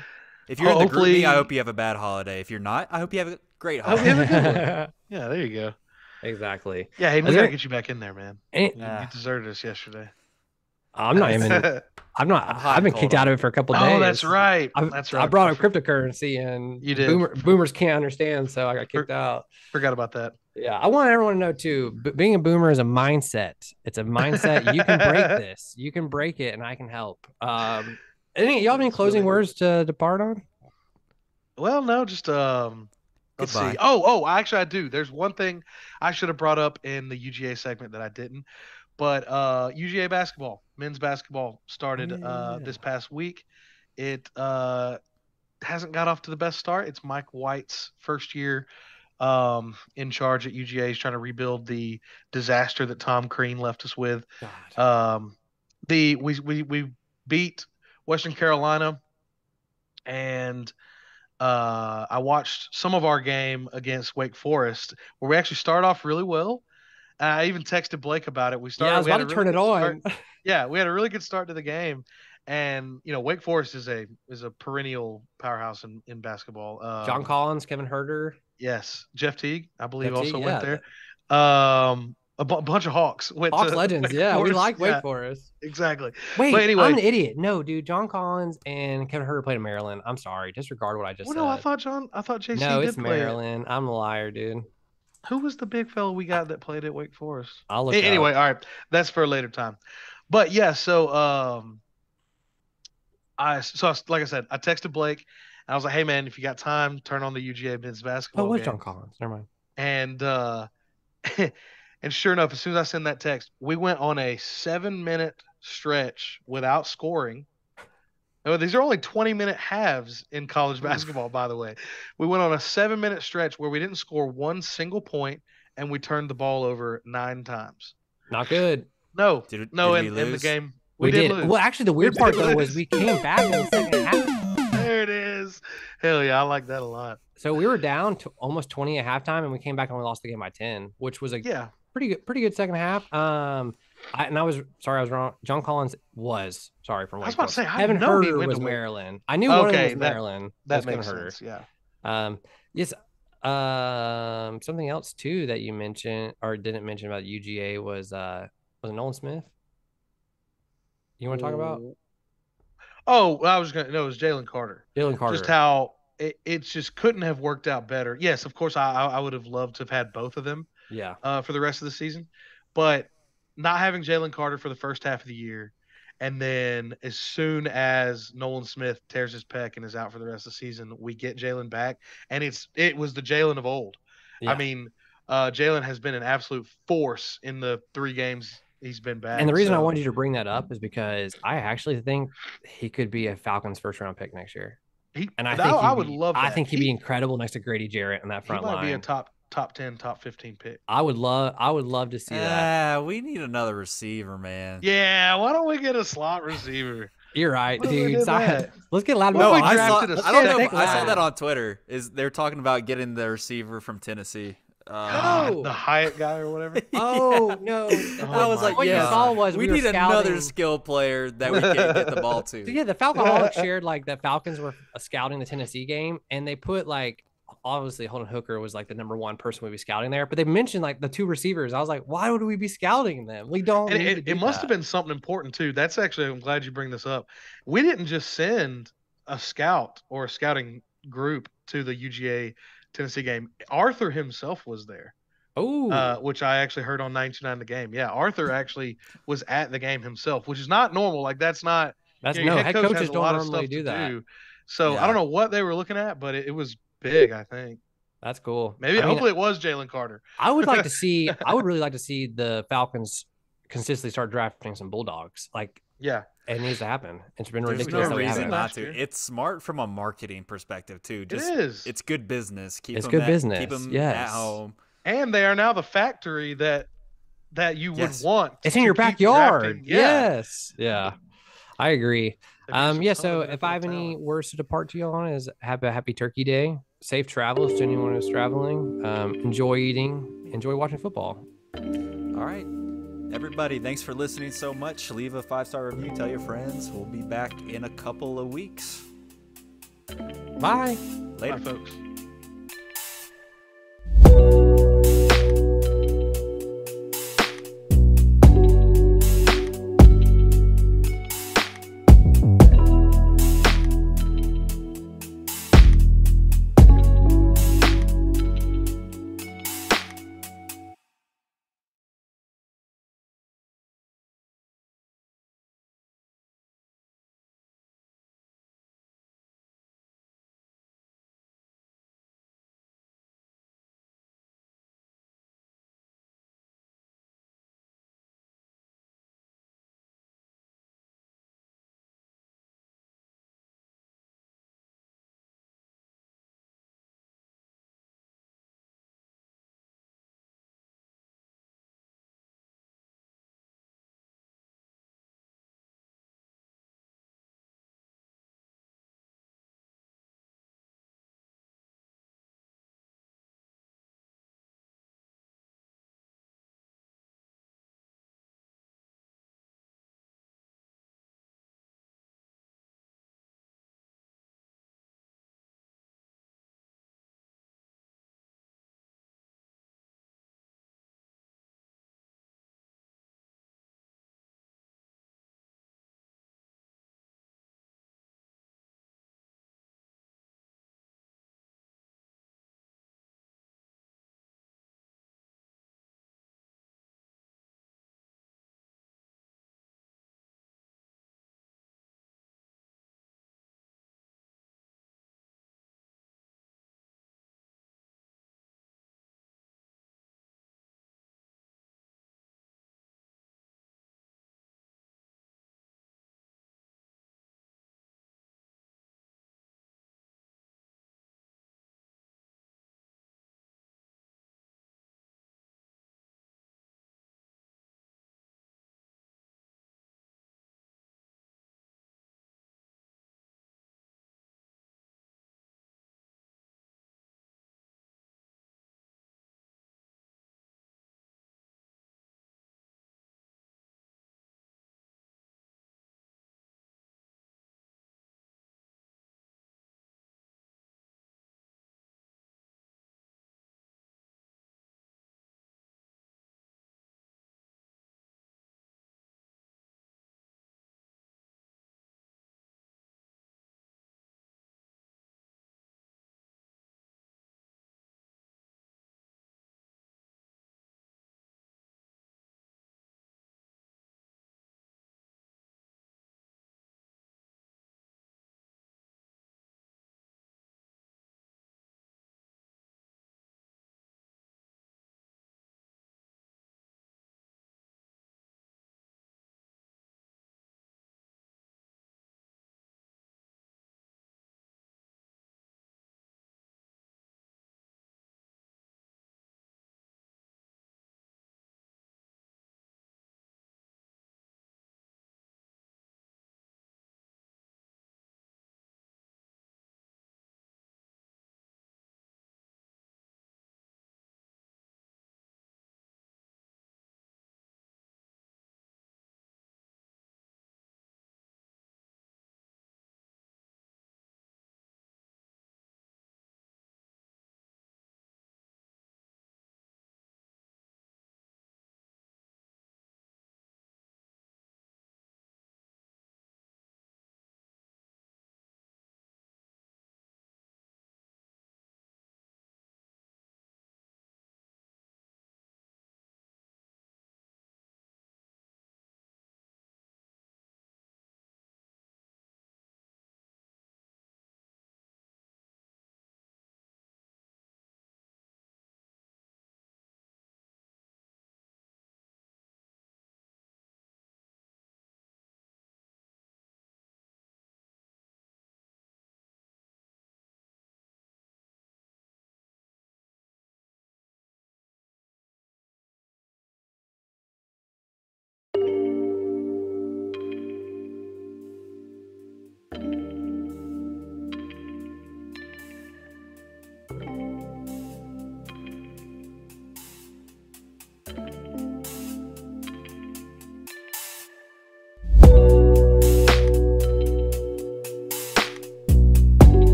If you're in the group, I hope you have a bad holiday. If you're not, I hope you have a great holiday. Yeah, there you go. Exactly. Yeah, Hayden, we got to get you back in there, man. You deserted us yesterday. I'm not even. I've been kicked out of it for a couple of days. Oh, that's right. That's right. I brought up cryptocurrency, and you did. Boomers can't understand, so I got kicked out. Forgot about that. Yeah, I want everyone to know too. Being a boomer is a mindset. It's a mindset. You can break this. You can break it, and I can help. Y'all have any closing words to depart on? Well, no, just let's see. Oh, actually, I do. There's one thing I should have brought up in the UGA segment that I didn't. But UGA basketball, men's basketball started this past week. It hasn't got off to the best start. It's Mike White's first year in charge at UGA. He's trying to rebuild the disaster that Tom Crean left us with. We beat Western Carolina, and I watched some of our game against Wake Forest, where we actually started off really well. I even texted Blake about it. I was about to turn it on. Yeah, we had a really good start to the game, and Wake Forest is a perennial powerhouse in basketball. John Collins, Kevin Herter, yes, Jeff Teague, I believe, also went there. A bunch of Hawks legends. Yeah, we like Wake Forest. Exactly. Wait, but anyway, I'm an idiot. No, dude, John Collins and Kevin Herter played in Maryland. I'm sorry, disregard what I just said. No, I thought JC. No, did it's Maryland. I'm a liar, dude. Who was the big fellow we got that played at Wake Forest? I'll look anyway. All right, that's for a later time. But yeah, so like I said, I texted Blake, and I was like, "Hey man, if you got time, turn on the UGA men's basketball." Oh, with John Collins, never mind. And and sure enough, as soon as I send that text, we went on a 7-minute stretch without scoring. These are only 20-minute halves in college basketball, by the way. We went on a 7-minute stretch where we didn't score one single point, and we turned the ball over 9 times. Not good. No, in the game. We did lose. Well, actually, the weird part, though, was we came back in the second half. There it is. Hell yeah, I like that a lot. So we were down to almost 20 at halftime, and we came back and we lost the game by 10, which was pretty good second half. I was wrong. John Collins was sorry from. I was about to say, Kevin Herter was Maryland. I knew one of them was Maryland. That makes sense. Yeah. Yes. Something else too that you mentioned or didn't mention about UGA was it Nolan Smith? You want to talk about? Oh, I was gonna. No, it was Jalen Carter. Just how it just couldn't have worked out better. Yes, of course, I would have loved to have had both of them. Yeah. For the rest of the season, but not having Jalen Carter for the first half of the year, and then as soon as Nolan Smith tears his pec and is out for the rest of the season, we get Jalen back, and it was the Jalen of old. Yeah. I mean, Jalen has been an absolute force in the 3 games he's been back. And the reason I wanted you to bring that up is because I actually think he could be a Falcons first-round pick next year. I would love that. I think he'd be incredible next to Grady Jarrett in that front line. He might be a top 10, top 15 pick. I would love to see that. We need another receiver, man. Yeah, why don't we get a slot receiver? You're right, dude. Let's get loud. No, I saw that on Twitter. They're talking about getting the receiver from Tennessee. The Hyatt guy or whatever. Oh no! I was like, we need another skill player that we can't get the ball to. So, yeah, the Falcoholics shared like the Falcons were scouting the Tennessee game, and they put like obviously Holden Hooker was like the number 1 person we'd be scouting there, but they mentioned like the 2 receivers. I was like, why would we be scouting them? We don't. And it must have been something important too. That's actually, I'm glad you bring this up. We didn't just send a scout or a scouting group to the UGA Tennessee game. Arthur himself was there. Oh, which I actually heard on 99 The Game. Yeah, Arthur actually was at the game himself, which is not normal. Like that's not. Head coaches don't normally do that. So Yeah. I don't know what they were looking at, but it was big, I think. That's cool. Maybe hopefully it was Jalen Carter. I would really like to see the Falcons consistently start drafting some Bulldogs. Like, yeah, it needs to happen. It's been There's ridiculous. no that we reason haven't. not to. It's smart from a marketing perspective too. Just, it is. It's good business. It's good business. Keep them Yes. at home. And they are now the factory that you would want. It's in your to keep backyard. drafting. Yeah. Yes. Yeah. I agree. There'd be some So ton of if I have NFL any talent. words to depart to you on is have a happy Turkey Day. Safe travels to anyone who's traveling. Enjoy eating. Enjoy watching football. All right. Everybody, thanks for listening so much. Leave a 5-star review. Tell your friends. We'll be back in a couple of weeks. Bye. Later. Bye, folks.